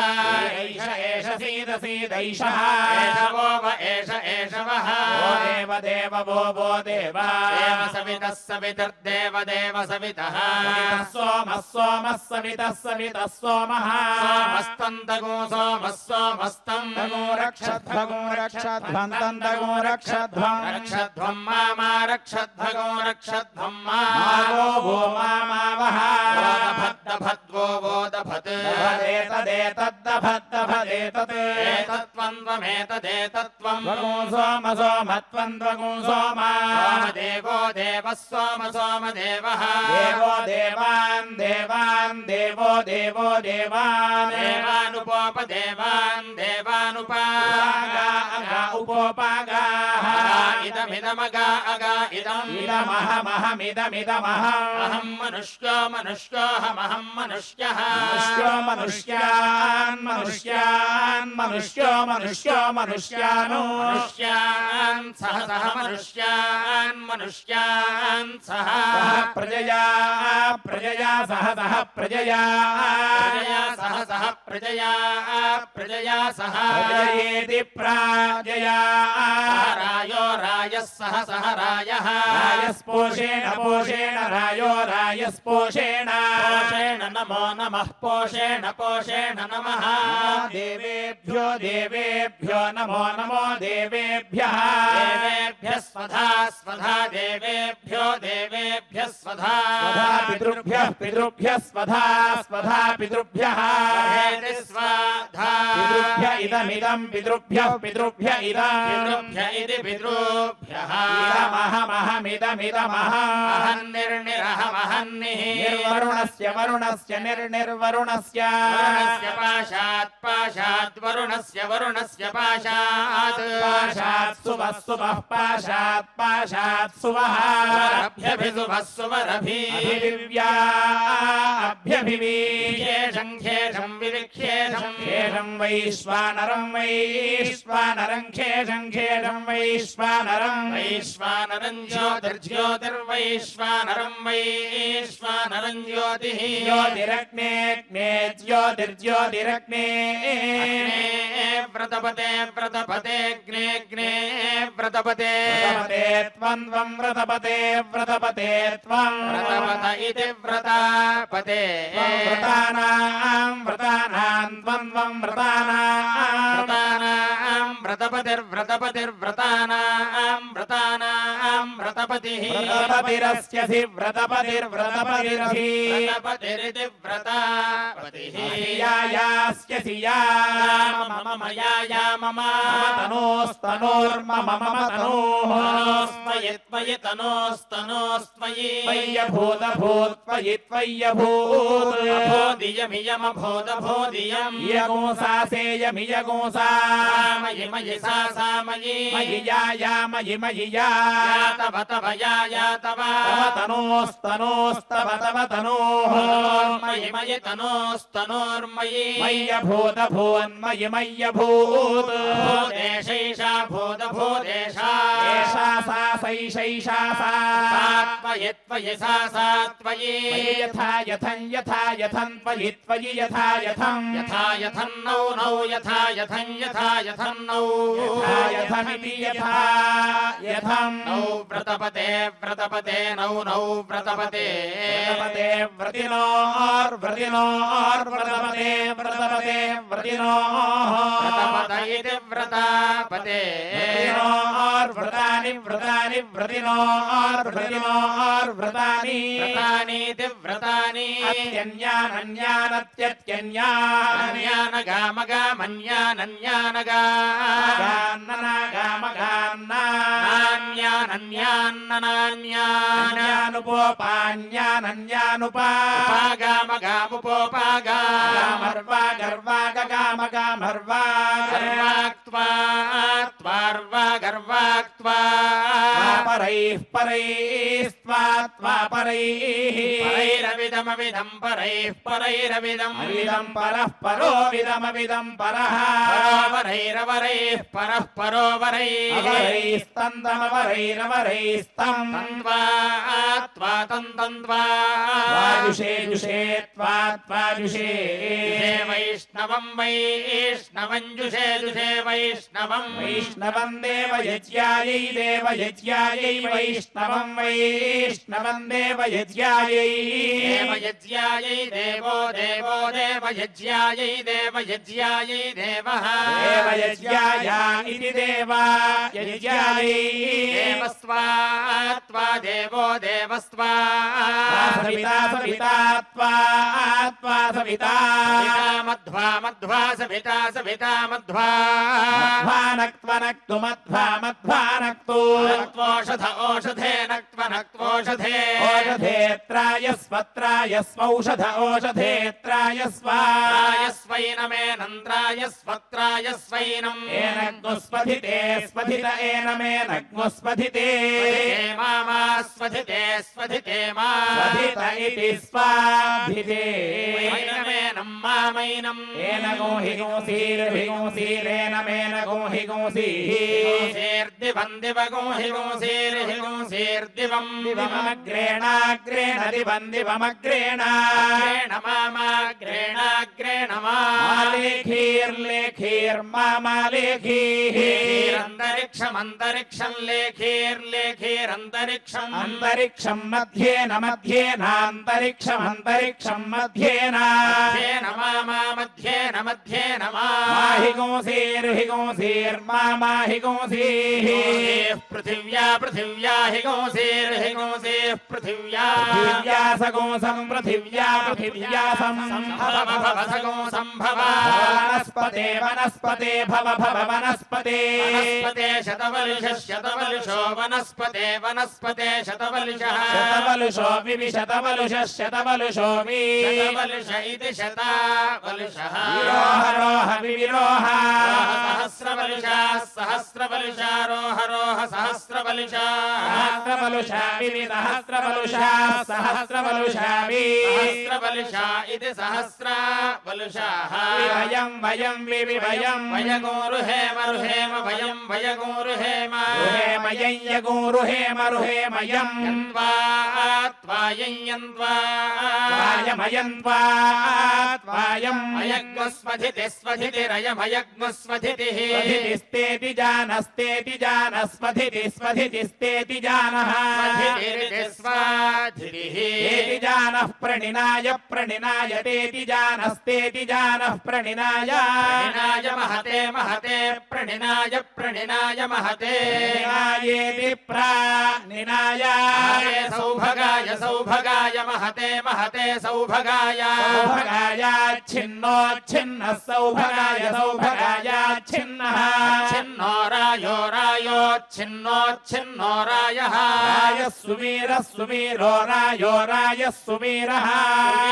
एष एष सीद सीदैषः एष वो व एष एषवः वो देव देव वो देव देव सवितः सवितर्देव देव सवितः सोमः सोमः सवितः सवितः सोमः सोमस्तन्तगो सोमः सोमस्तं तगो रक्षध्वगो रक्षध्वं तगो रक्षध्वं रक्षध्वं मा रक्षध्वगो रक्षध्वं मा वो वो मावः दभद्दभद्वो वो दभत् दभदेतदेतद्दभद्दभदेतत् एतत्त्वं त्वगो सोम सोमत्वं त्वगो सोम सोमदेवो देवः सोम सोमदेवः देवो देवान् देवान् देवो देवो देवान् देवानुपोपदेवान् देवानुपा उपोपागाः इदमिदमगा अगा इदम् इदमहमहमिदमिदमहम् अहं मनुष्यो मनुष्योऽहमहं मनुष्यः मनुष्यो मनुष्यान् मनुष्यान् मनुष्यो मनुष्यो मनुष्यानो मनुष्यान् सह सह मनुष्यान् मनुष्यान् सह प्रजया प्रजया सह सह प्रजया प्रजया सह सह प्रजया प्रजया सह प्रजयेति प्राजया रायो रायः सह सह रायः रायस्पोषेण पोषेण रायो रायस्पोषेण पोषेण नमो नमः पोषेण पोषेण नमः देवेभ्यो देवेभ्यो नमो नमो देवेभ्यः देवेभ्यः स्वधा स्वधा देवेभ्यो देवेभ्यः स्वधा स्वधा पितृभ्यः पितृभ्यः स्वधा स्वधा पितृभ्यः स्वाधा पितृभ्य इदमिदं पितृभ्यः पितृभ्य इदं पितृभ्य इति पितृभ्यः इदमहमहमिदमिदमः अहन्निर्निरहमहन्निः निर्वरुणस्य वरुणस्य निर्निर्वरुणस्य वरुणस्य पाशात् पाशात् वरुणस्य वरुणस्य पाशात् पाशात् सुवः सुवः पाशात् पाशात् सुवः अभ्यभिसुभः सुवरभिः अभिविव्या अभ्यभिवीशेषं खेषं विविक्षेषं खेषं वैश्वानरं वैश्वानरं खेषं खेषं वैश्वानरं वैश्वानरं ज्योतिर्ज्योतिर्वैश्वानरं वैश्वानरं ज्योतिः ज्योतिरग्नेऽग्ने ज्योतिर्ज्योतिरग्ने व्रतपते व्रतपतेऽग्नेऽग्ने व्रतपते व्रतपते त्वं व्रतपते व्रतपते त्वं व्रतपत इति व्रतापते व्रतानां व्रतानां त्वं व्रतानां व्रतपतिर्व्रतपतिर्व्रतानां व्रतानां व्रतपतिः व्रतपतिरस्यसि व्रतपतिर्व्रतपतिरसि व्रतपतिरिति व्रतापतिः यायास्यसि या मम मया या मम तनोस्तनोर्मम मम तनोः तनोस्त्वयि त्वयि तनोस्तनोस्त्वयि त्वय्यभूतभूत् त्वयि त्वय्यभूत् अभोदियमियमभोदभोदियम् यगोंसासेयमियगोंसा मयि मयि सा सा मयि मयि या मयि मयि या तव तव या तव तव तनोस्तनोस्तव तव तनोः मयि मयि तनोस्तनोर्मयि मय्यभूतभून्मयि मय्यभूत् भूदेशैषा भूतभूदेशा एषा सा सैषैषा सा त्वयि त्वयि सा सा त्वयि यथा यथं यथा यथं त्वयि त्वयि यथा यथं यथा यथन्नौ नौ यथा यथं यथा यथन्नौ यथा यथमिति यथा यथं नौ व्रतपते व्रतपते नौ नौ व्रतपते व्रतपते व्रतिनोर्व्रतिनोर्व्रतपते व्रतपते व्रतिनोः व्रतपत इति व्रतापते व्रतानि व्रतानि व्रतिनोर्व्रतिनोर्व्रतानि व्रतानीति व्रतानि परैः परैरविदमविदं परैः परैरविदम् अविदं परः परो विदमविदं परः परैरवरैः परः परो वरैः अवरैस्तन्दमवरैरवरैस्तं तन्त्वा त्वा तन्तन्त्वा वाजुषे जुषे त्वा त्वाजुषे वैष्णवं वैष्णवं जुषे जुषे वैष्णवं वैष्णवं देवयज्ञायै देवयज्ञायै वैष्णवं वैष्णवं देवयज्ञायै देवयज्ञायै देवो देवो देवयज्ञायै देवयज्ञायै देवः देवयज्ञाया इति देवा यज्ञायै देवस्त्वा त्वा देवो देवस्त्वा सविता सविता त्वा त्वा सविता मध्वा मध्वा सविता सविता मध्वा मध्वानक्त्वनक्तु मध्वा मध्वानक्तु नक्त्वोषध ओषधे नक्त्वनक्त्वोषधे ओषधेत्रायस्वत्रायस्वौषध ओषधेत्रायस्व त्रायस्वैनमेनन्त्रायस्वत्रायस्वैनम् एनग्नुस्पथिते स्पथित एनमेनग्नुस्पथिते मामा स्वधिते स्वधिते मा स्वधित इति स्वाधिते मैनमेनं मामैनम् एन गोहि गोसीर्भिगोसीरेनमेन गोहि गोसीर्दिवं दिव गोहि गोसीर्हि गोसीर्दिवम् दिवमग्रेणाग्रेण दिवं दिवमग्रेण मामाग्रेणाग्रेण मालेखीर्लेखीर्मामालेखीः लेखीरन्तरिक्षमन्तरिक्षम् लेखीर्लेखीरन्तरिक्षम् अन्तरिक्षम् मध्येन मध्येनान्तरिक्षमन्तरिक्षम् मध्येन मध्येन मध्येन माहिगोंसीर्हिगोंसीर्माहिगोंसीः पृथिव्या पृथिव्या हिगोंसीर्हिगोंसीः पृथिव्या पृथिव्यासगोंसं पृथिव्यासं सम्भव वनस्पते वनस्पते भव भव वनस्पते वनस्पते शतवलुषो वनस्पते वनस्पते शतवलुषः शतवलुषो विविशतवलुषः शतवलुषो शतवलुष इति शतावलुषः विरोह विविरोह सहस्रवलुषा सहस्रवलुषा रोह सहस्रवलुषा सहस्रवलुषा विविसहस्रवलुषा सहस्रवलुषा सहस्रवलुषा इति सहस्रवलुषाः वयं विविवयं वयगोरुहेम रुहेम वयं वयगोरुहेम रुहेमयं यगोरुहेम रुहेमयं त्वायमयं अयग्मुस्वधिति स्वधितिरयमयग्मुस्वधितिः स्वधितिस्तेति जानस्तेति जानस्वधिति स्वधितिस्तेति जानः स्वाधितिः तेति जानः प्रणिनाय प्रणिनायतेति जानस्तेति जानः प्रणिनाय प्रणिनाय महते महते प्रणिनाय प्रणिनाय महते प्रणिनायेति प्राणिनाय सौभगाय सौभगाय महते महते सौभगाय सौभगायाच्छिन्नोच्छिन्नः सौभगाय सौभगायाच्छिन्नः छिन्नो रायो रायोच्छिन्नोच्छिन्नो रायः रायः सुवीरः सुवीरो रायो रायः सुवीरः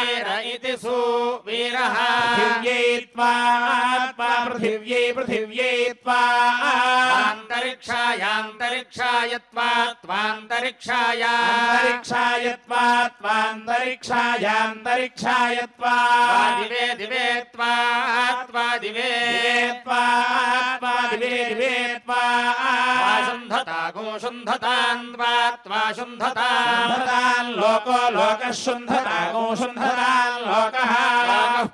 वीर इति सुवीरः पृथिव्यै त्वा पृथिव्यै पृथिव्यै त्वा अन्तरिक्षाय त्वान्तरिक्षाय अन्तरिक्षाय त्वान्तरिक्षाय दिवे दिवे त्वा दिवे दिवे शुन्धता गोशुन्धतान् त्वा शुन्धतान् लोको लोकः शुन्धता गोशुन्धतान् लोकः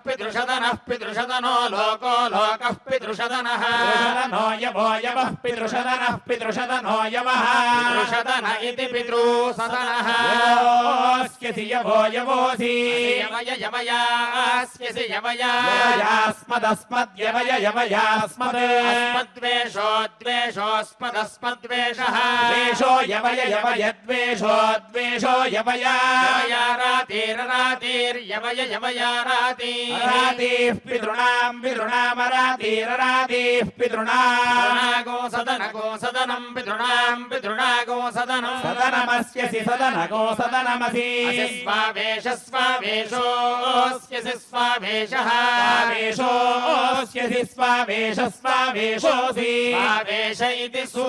पितृषदनः पितृषदनो लोको लोकः पितृषदनः पितृषदनो यवो यवः पितृषदनः पितृषदनो यवः पितृषदन इति पितृसदनः यवोऽस्यसि यवो यवोऽसि यवय यवयास्यसि यवया यवयास्मदस्मद्यवय यवयास्मद् अस्मद्वेषो द्वेषोऽस्मदस्मद्वेषः द्वेषो यवय यवय द्वेषो द्वेषो यवया यवयारातिररातिर्यवय यवयारातिः रातिः पितॄणां पितॄणामरातिररातिः पितॄणां गोसदनं पितॄणां सदनम् सदनमस्यसि सदनको सदनमसि स्वावेशोऽस्यसि स्वावेशः स्वावेशोऽस्यसि स्वावेशोऽसि आवेश इति सु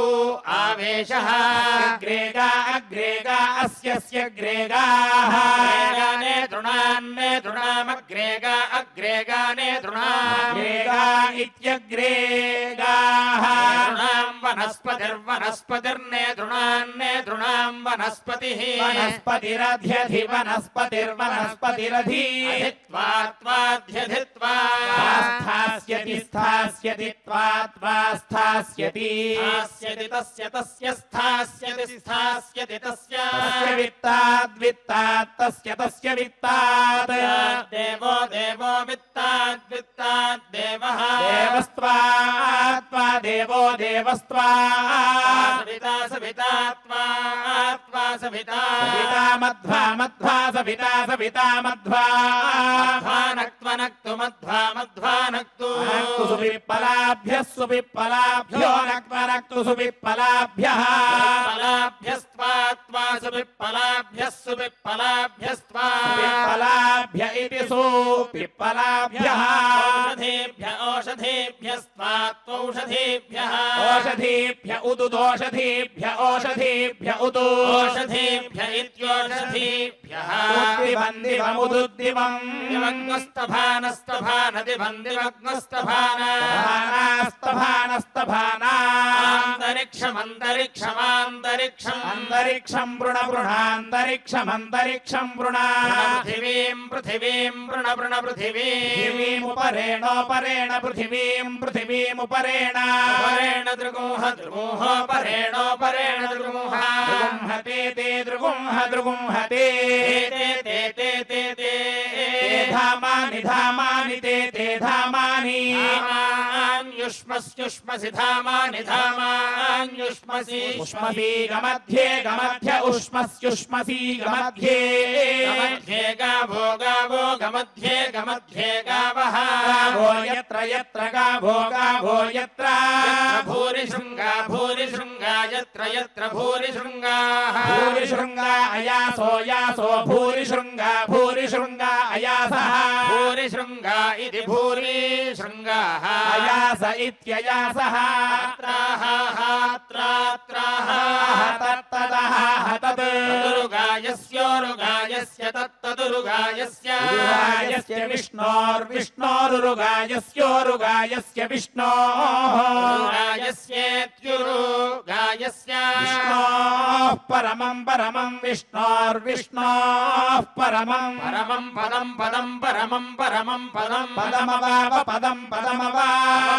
आवेशः अग्रेगा अग्रेगा अस्यस्य ग्रेगाः नेतृणामग्रेगा अग्रेगाने ग्रेगा इत्यग्रेगाः वनस्पतिर्नेतृणां वनस्पतिः वनस्पतिरध्यधि वनस्पतिर्वनस्पतिरधि त्वाध्यधित्वा स्थास्यति स्थास्यति त्वा स्थास्यति तस्य स्थास्यति तस्य वित्ताद् तस्य वित्तात् देवो वित्ताद् देवः देवस्त्वा देवो देवस्त्वा सविता सविता मध्वा सविता मध्वा मध्वानक्तु सुविप्पलाभ्यः सुविप्पलाभ्यो नक्तु सुविप्पलाभ्यः सुविप्पलाभ्य इति सुविप्पलाभ्यः ओषधीभ्यस्त्वौषधीभ्यः ओषधीभ्य उदुदोषधीभ्य ओषधीभ्य उदु ओषधीभ्य इत्योषधीभ्यः दिवमुदुद्दिवम् दिवङ्गस्तभानस्तभानदिवन्दिवग्नस्तभानास्तभानस्तभानान्तरिक्षमन्तरिक्षमान्तरिक्षम् అంతరిక్షం వృణ వృణాంతరిక్షమంతరిక్షం వృణ పృథివీం పృథివీం వృణ వృణ పృథివీముపరేణోపరేణ పృథివీం పృథివీముపరేణ పరేణ దృగుంహ దృగుంహోపరేణోపరేణ దృగుంహ దృగుంహతే తే దృగుంహ దృగుంహతే తే తే తే తే ధామాని ధామాని తే తే ధామాని యుష్మస్యుష్మసి ధామాని ధామాన్యుష్మసి ఉష్మసీ గమధ్యే గమధ్య ఉష్మస్యుష్మసీ గమధ్యే గమధ్యే గావో గావో గమధ్యే గమధ్యే గావః గావో యత్ర యత్ర గావో గావో యత్ర భూరి శృంగా యత్ర యత్ర భూరి శృంగాః భూరి శృంగా అయాసో యాసో భూరి శృంగా అయాసః భూరి శృంగా ఇది భూరి శృంగాః అయాస ఇత్యయాసః త్రాః తత్తదః హతత్ తదురుగాయస్యోరుగాయస్య తత్తదురుగాయస్య రుగాయస్య విష్ణోర్విష్ణోరుగాయస్యోరుగాయస్య విష్ణోః రుగాయస్యేత్యురుగాయస్య విష్ణోః పరమం పరమం విష్ణోర్విష్ణోః పరమం పరమం పదం పదం పరమం పరమం పదం పదమవావ పదం పదమవావ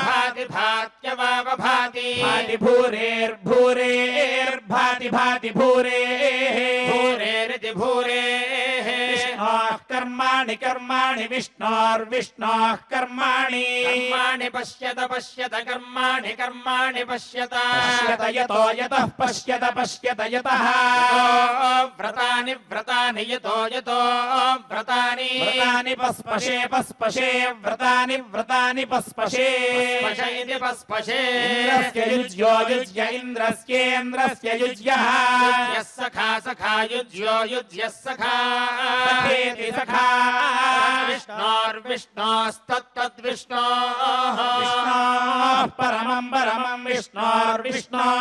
భాతి భాత్యవావభాతి భాతి భూరేర్భూరేర్భాతి భాతి భూరేః భూరేరితి భూరేః విష్ణోః కర్మాణి కర్మాణి విష్ణోర్విష్ణోః కర్మాణి కర్మాణి పశ్యత పశ్యత కర్మాణి కర్మాణి పశ్యత పశ్యత యతో యతః పశ్యత పశ్యత యతః వ్రతాని వ్రతాని యతో యతో వ్రతాని వ్రతాని పస్పశే పస్పశే వ్రతాని వ్రతాని పస్పశే పశ ఇది పస్పశే ఇంద్రస్య యుజ్యో యుజ్య ఇంద్రస్యేంద్రస్య యుజ్యః యస్ సఖా సఖా యుజ్యో యుజ్యస్ సఖా సఖేతి సఖా విష్ణోర్విష్ణోస్తత్తద్విష్ణోః విష్ణోః పరమం పరమం విష్ణోర్విష్ణోః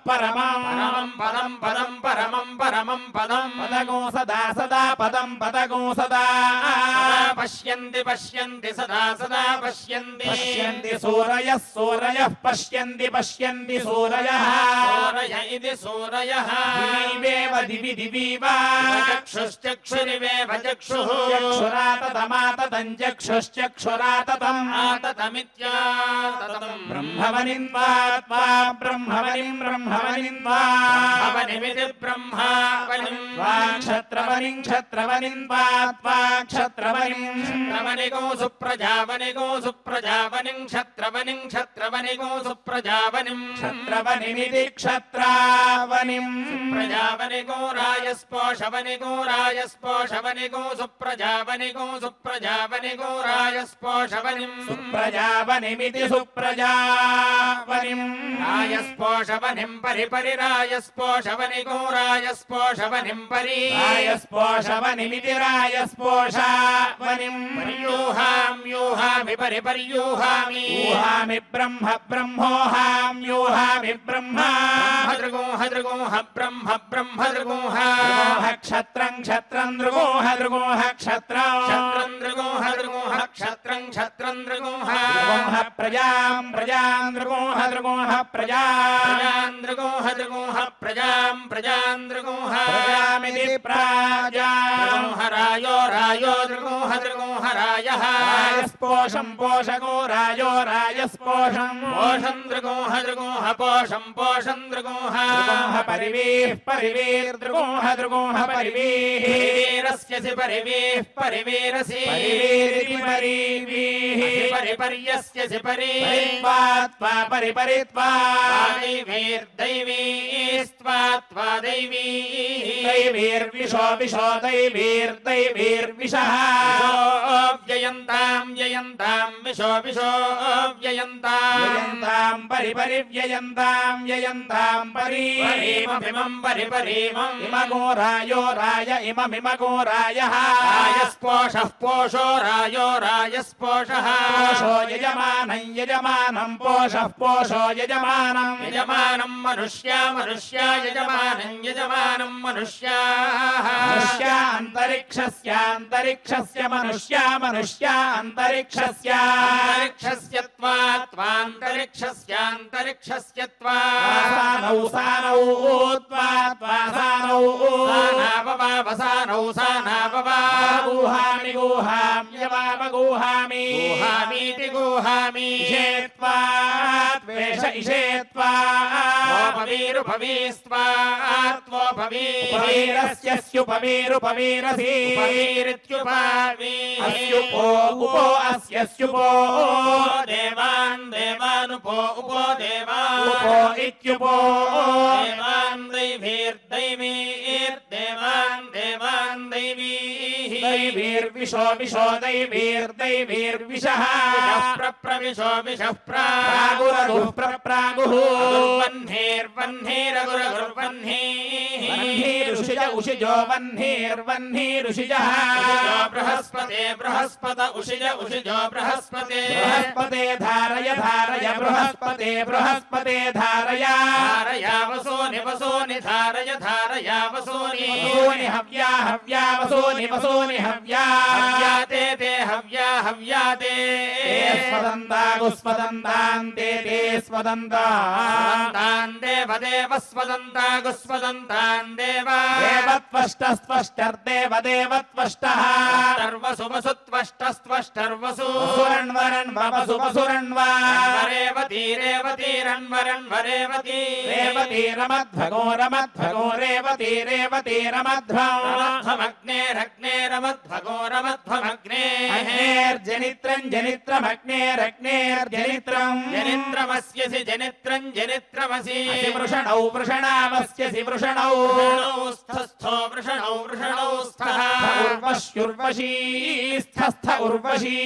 పరమం పరమం పదం పదం పరమం పరమం పదం పదగో సదా సదా పదం పదగో సదా పశ్యంతి పశ్యంతి సదా సదా పశ్యంతి పశ్యంతి సూరయః సూరయః పశ్యంతి పశ్యంతి సూరయః సూరయ ఇది సూరయః దివివేవ దివి దివివ చక్షుశ్చక్షురివేవ చక్షుః చక్షురాతతమాతతం చక్షుశ్చక్షురాతతం ఆతతమిత్యాతతం బ్రహ్మవనిన్వాత్వా బ్రహ్మవనిం బ్రహ్మవనిన్వా బ్రహ్మవనిమితి బ్రహ్మవనిం క్షత్రవనిం క్షత్రవనిన్వాత్వా క్షత్రవనిం క్షత్రవనిగో సుప్రజావనిగో సుప్రజావనిం క్షత్రవనిం క్షత్రవనిగో సుప్రజావనిం క్షత్రవనిమితి క్షత్రావనిం ప్రజావనిగో రాయస్పోషవనిగో రాయస్పోషవనిగో సుప్రజావనిగో సుప్రజావనిగో రాయస్పోషవనిం సుప్రజావనిమితి సుప్రజావనిం రాయస్పోషవనిం పరి పరి రాయస్పోషవనిగో రాయస్పోషవనిం పరి రాయస్పోషవనిమితి రాయస్పోషవనిం పర్యూహామ్యూహామి పరి పర్యూహామి ఊహామి బ్రహ్మ బ్రహ్మోహాం యూహామి బ్రహ్మ దృగోహ దృగోహ బ్రహ్మ బ్రహ్మ దృగోహ దృగోహ క్షత్రం క్షత్రం దృగోహ దృగోహ క్షత్రం క్షత్రం దృగోహ దృగోహ క్షత్రం క్షత్రం దృగోహ దృగోహ ప్రజాం ప్రజాం దృగోహ దృగోహ ప్రజా ప్రజాన్ దృగోహ దృగోహ ప్రజాం ప్రజాన్ దృగోహ ప్రజామితి ప్రాజా దృగోహ రాయో రాయో దృగోహ దృగోహ రాయః రాయస్పోషం పోషకో రాయో రాయస్పోషం పోషం దృగోహ దృగోహ పోషం పోషం దృగోహ దృగోహ పరివేః పరివేర్ దృగోహ దృగోహ పరివేః పరివీరస్యసి పరివేః పరివీరసి పరివేరితి పరివీః పరిపర్యస్యసి పరి పరిత్వాత్వా పరిపరిత్వా దైవీర్దైవీస్త్వాత్వా దైవీ దైవీర్విషో విషో దైవీర్దైవీర్విషః వ్యయంతాం వ్యయంతాం విశో విశో వ్యయంతాం వ్యయంతాం పరిపరివ్యయంతాం వ్యయంతాం పరి పరీమభిమం పరిపరీమం ఇమగోరాయో రాయ ఇమమిమగోరాయః రాయస్పోషః పోషో రాయో రాయస్పోషః పోషో యజమానం యజమానం పోషః పోషో యజమానం యజమానం మనుష్యా మనుష్యా యజమానం యజమానం మనుష్యా మనుష్య అంతరిక్షస్య మనుష్య మనుష్య అంతరిక్షస్య అంతరిక్షస్య త్వాంతరిక్షస్యాంతరిక్షస్య ఆసానౌ सानौ त्वा सानौ सानापवावसानौ सानापवा गुहामि गुहाम्यवामगुहामि गुहामीति गुहामि इषेत्वा त्वेष इषेत्वा पवीरुपवीस्त्वा त्वोपवी उपवीरस्यस्युपवीरुपवीरसि उपवीरित्युपावी अस्युपो उपो अस्यस्युपो देवान् देवानुपो उपो देवान् उपो इत्युपो देवान् दैवीर्दैवीर्देवान् देवान् दैवीः दैवीर्विशो विशो दैवीर्दैवीर्विशः प्रप्रविशो विशः प्रागुरगुः प्रप्रागुः वह्नेर्वह्नेरगुरगुर्वह्नेः वह्निरुषिज उषिजो वह्निर्वह्निरुषिजः बृहस्पते बृहस्पत उषिज उषिजो बृहस्पते बृहस्पते धारय धारय बृहस्पते बृहस्पते धारय धारया वसूनि वसूनि धारय धारया वसूनि वसूनि हव्या हव्या वसूनि वसूनि हव्या हव्याते ते हव्या हव्याते स्वदन्तागुस्वदन्तान्ते ते स्वदन्ता स्वदन्तान् देव देव स्वदन्तागुस्वदन्तान् देव देवत्वष्टस्त्वष्टर्देव देवत्वष्टः सर्वसु वसुत्वष्टस्त्वष्टर्वसु वसुरण्वरण्वसु वसुरण्वा रेवती रेवतीरण्वरण्वरेवती रेवतीरमध्वगो रमध्वगो रेवती रेवतीरमध्वम् रमध्वमग्नेरग्नेरमध्वगो रमध्वमग्ने अग्नेर्जनित्रम् जनित्रमग्नेरग्नेर्जनित्रम् जनित्रमस्यसि जनित्रम् जनित्रमसि वृषणौ वृषणावस्यसि वृषणौ स्थस्थो वृषणौ वृषणौ स्थः उर्वश्युर्वशी स्थस्थ उर्वशी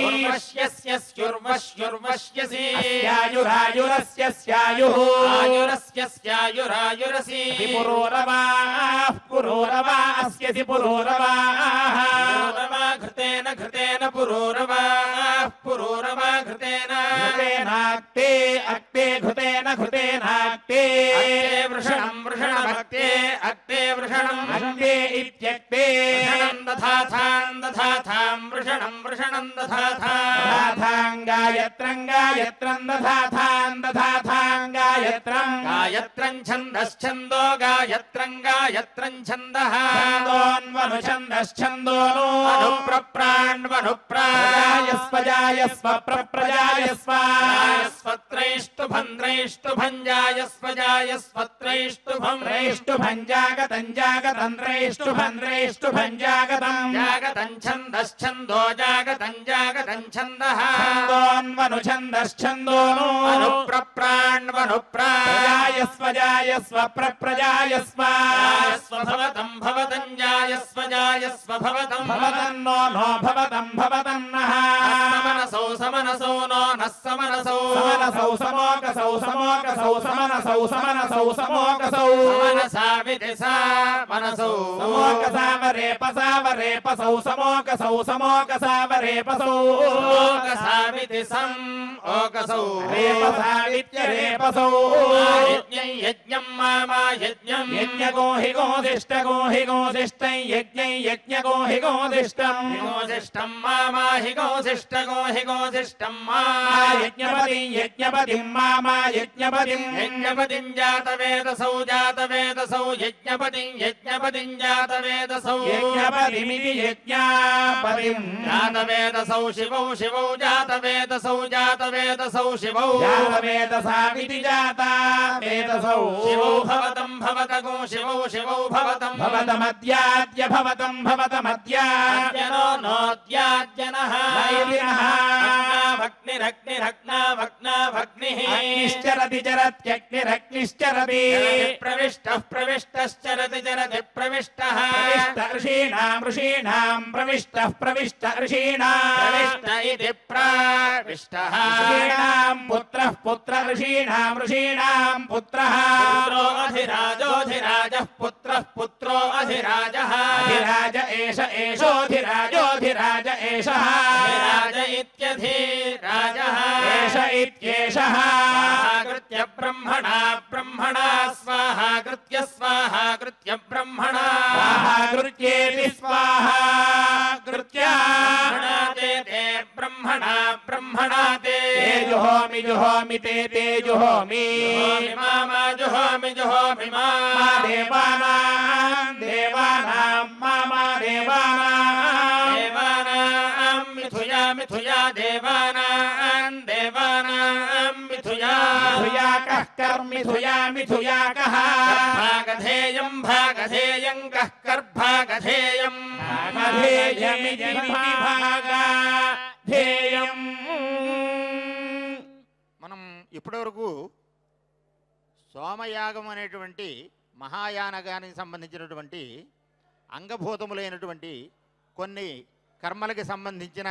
उर्वश्यस्यस्युर्वश्युर्वश्यसि स्यायुरायुरस्य स्यायुः आयुरस्य स्यायुरायुरसि पुरोरवाः पुरोरवा अस्यसि पुरोरवाः पुरोरवा घृतेन घृतेन पुरोरवा पुरोरवा घृतेन घृतेनाक्ते अक्ते घृतेन घृतेनाक्ते वृषणं वृषणभक्ते अक्ते वृषणम् अक्ते इत्यक्ते दधाथां वृषणं वृषणं दधाथा गायत्रम् गायत्रम् दधाथाम् दधाथाम् गायत्रम् गायत्रं छन्दश्छन्दो गायत्रं गायत्रं छन्दः छन्दोन्वनुछन्दश्छन्दोनु अनुप्रप्राण्वनुप्रायस्व जायस्व प्रप्रजायस्व जायस्वत्रैष्टुभं जायस्व जायस्वत्रैष्टुभं त्रैष्टुभम् जागतम् जागतम् त्रैष्टुभम् त्रैष्टुभम् जागतम् जागतं छन्दश्छन्दो जागतं जागतं छन्दः छन्दोन्वनुछन्दश्छन्दोनु अनुप्रप्राण्वनुप्रायस्व जायस्व प्रप्रजायस्व जायस्व भवतं भवतं जायस्व जायस्व भवतं भवतन्नो नो भवतम् भवतम् नः समनसौ समनसौ नो नः समनसौ समनसौ समोकसौ समोकसौ समनसौ समनसौ समोकसौ मनसा विदिशा मनसौ समोकसावरेपसावरेपसौ समोकसौ समोकसावरेपसौ ओकसाविदिशम् ओकसौ रेपसावित्यरेपसौ यज्ञं यज्ञं मामा यज्ञं यज्ञगो हि गोदिष्टगो हि गोदिष्टं यज्ञं यज्ञगो हि गोदिष्टम् गोजिष्ठं मामा हि गोजिष्ठगो हि गोजिष्ठं मा यज्ञपतिं यज्ञपतिं मामा यज्ञपतिं यज्ञपतिं जातवेदसौ जातवेदसौ यज्ञपतिं यज्ञपतिं जातवेदसौ यज्ञपतिमिति यज्ञापतिम् जातवेदसौ शिवौ शिवौ जातवेदसौ जातवेदसौ शिवौ जातवेदसामिति जाता वेदसौ शिवौ भवतं भवतगो शिवौ शिवौ भवतं भवतमद्याद्य भवतं भवतमद्याद्यनो नोद्याद्यनः भग्निरग्निरग्नाभग्नाभग्निः अग्निश्चरति चरत्यग्निरग्निश्चरति प्रविष्टः प्रविष्टश्चरति चरति प्रविष्टः ऋषीणां ऋषीणां प्रविष्टः प्रविष्ट ऋषीणां प्रविष्ट इति प्रविष्टः ऋषीणां पुत्रः पुत्र ऋषीणां ऋषीणां पुत्रः पुत्रो अधिराजोऽधिराजः पुत्रः पुत्रो अधिराजः अधिराज एष एषोऽधिराजोऽधिराज एषः अधिराज इत्यधिराजः एष इत्येषः कृत्य ब्रह्मणा ब्रह्मणा स्वाहा कृत्य ब्रह्मणा स्वाहा कृत्येति स्वाहा कृत्या ते ब्रह्मणा ब्रह्मणा ते जुहोमि जुहोमि ते जुहोमि मामा जुहोमि जुहोमि जुहोमि मा देवानां देवानां मा देवानां मिथुया मिथुया देवानां देवानां मिथुया मिथुयाकः कर्मिथुयाकः भागधेयं भागधेयं कः कर्भागधेयं भागधेयमिति भागधेयं. మనం ఇప్పటివరకు సోమయాగం అనేటువంటి మహాయానగానికి సంబంధించినటువంటి అంగభూతములైనటువంటి కొన్ని కర్మలకి సంబంధించిన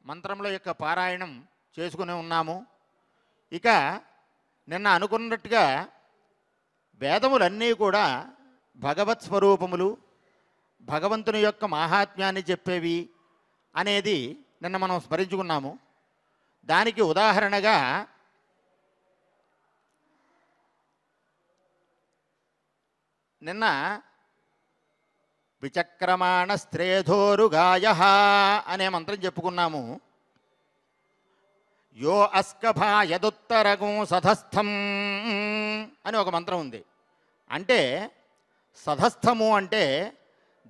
మంత్రముల యొక్క పారాయణం చేసుకుని ఉన్నాము. ఇక నిన్న అనుకున్నట్టుగా వేదములన్నీ కూడా భగవత్ స్వరూపములు, భగవంతుని యొక్క మాహాత్మ్యాన్ని చెప్పేవి అనేది నిన్న మనం స్మరించుకున్నాము. దానికి ఉదాహరణగా నిన్న విచక్రమాణ స్త్రేధోరుగాయ అనే మంత్రం చెప్పుకున్నాము. యో అస్కభాయదుత్తరగం సధస్థం అని ఒక మంత్రం ఉంది. అంటే సధస్థము అంటే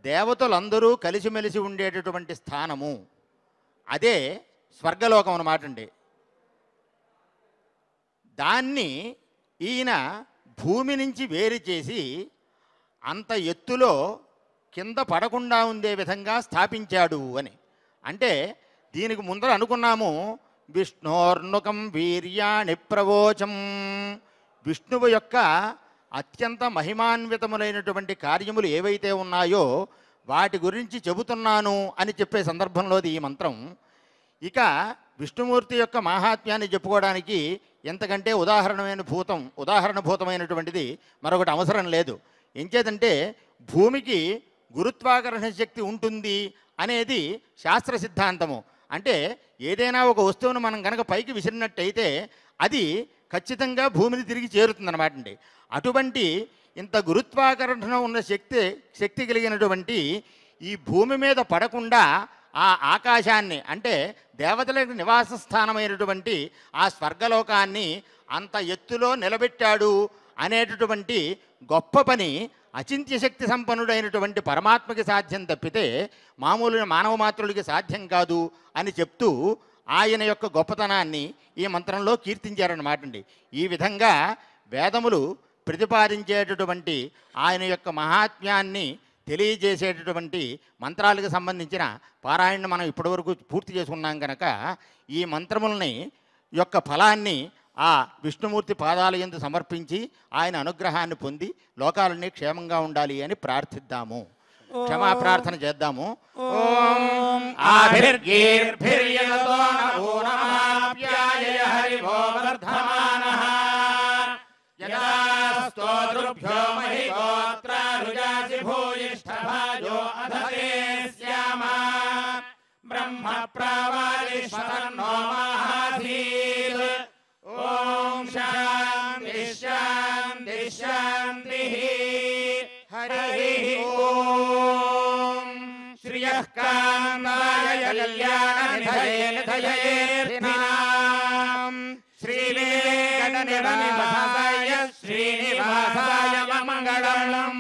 దేవతలందరూ కలిసిమెలిసి ఉండేటటువంటి స్థానము, అదే స్వర్గలోకం అన్నమాట అండి. దాన్ని ఈయన భూమి నుంచి వేరు చేసి అంత ఎత్తులో కింద పడకుండా ఉండే విధంగా స్థాపించాడు అని. అంటే దీనికి ముందర అనుకున్నాము విష్ణోర్నుకం వీర్యాణి ప్రవోచం, విష్ణువు యొక్క అత్యంత మహిమాన్వితములైనటువంటి కార్యములు ఏవైతే ఉన్నాయో వాటి గురించి చెబుతున్నాను అని చెప్పే సందర్భంలోది ఈ మంత్రం. ఇక విష్ణుమూర్తి యొక్క మాహాత్మ్యాన్ని చెప్పుకోవడానికి ఎంతకంటే ఉదాహరణభూతమైనటువంటిది మరొకటి అవసరం లేదు. ఎంచేతంటే భూమికి గురుత్వాకర్షణ శక్తి ఉంటుంది అనేది శాస్త్ర సిద్ధాంతము. అంటే ఏదైనా ఒక వస్తువును మనం కనుక పైకి విసిరినట్టయితే అది ఖచ్చితంగా భూమిని తిరిగి చేరుతుందన్నమాట అండి. అటువంటి ఇంత గురుత్వాకర్షణ ఉన్న శక్తి కలిగినటువంటి ఈ భూమి మీద పడకుండా ఆ ఆకాశాన్ని, అంటే దేవతలకు నివాస స్థానమైనటువంటి ఆ స్వర్గలోకాన్ని అంత ఎత్తులో నిలబెట్టాడు అనేటటువంటి గొప్ప పని అచింత్య శక్తి సంపన్నుడైనటువంటి పరమాత్మకి సాధ్యం తప్పితే మామూలు మానవ మాత్రుడికి సాధ్యం కాదు అని చెప్తూ ఆయన యొక్క గొప్పతనాన్ని ఈ మంత్రంలో కీర్తించారన్నమాట అండి. ఈ విధంగా వేదములు ప్రతిపాదించేటటువంటి ఆయన యొక్క మహాత్మ్యాన్ని తెలియజేసేటటువంటి మంత్రాలకు సంబంధించిన పారాయణ మనం ఇప్పటివరకు పూర్తి చేసుకున్నాం కనుక ఈ మంత్రములని యొక్క ఫలాన్ని ఆ విష్ణుమూర్తి పాదాల యందు సమర్పించి ఆయన అనుగ్రహాన్ని పొంది లోకాలన్నీ క్షేమంగా ఉండాలి అని ప్రార్థిద్దాము. క్షమా ప్రార్థన చేద్దాము. ఓం ఆభిర్గీర్భిర్యతో నమోనమాప్యాయ హరివో వర్ధమానః యదా స్తోత్రుభ్యో మహిగోత్రారుజాసి భూయిష్ఠభాజో అధతే స్యామ బ్రహ్మ ప్రావాదిష్మతన్నో మహాధీర్. ఓం శాంతి శాంతి శాంతి. హరి ఓం. శ్రియః కాంతాయ కళ్యాణనిధయే నిధయేర్థినాం శ్రీవేంకటనివాసాయ శ్రీనివాసాయ మంగళం.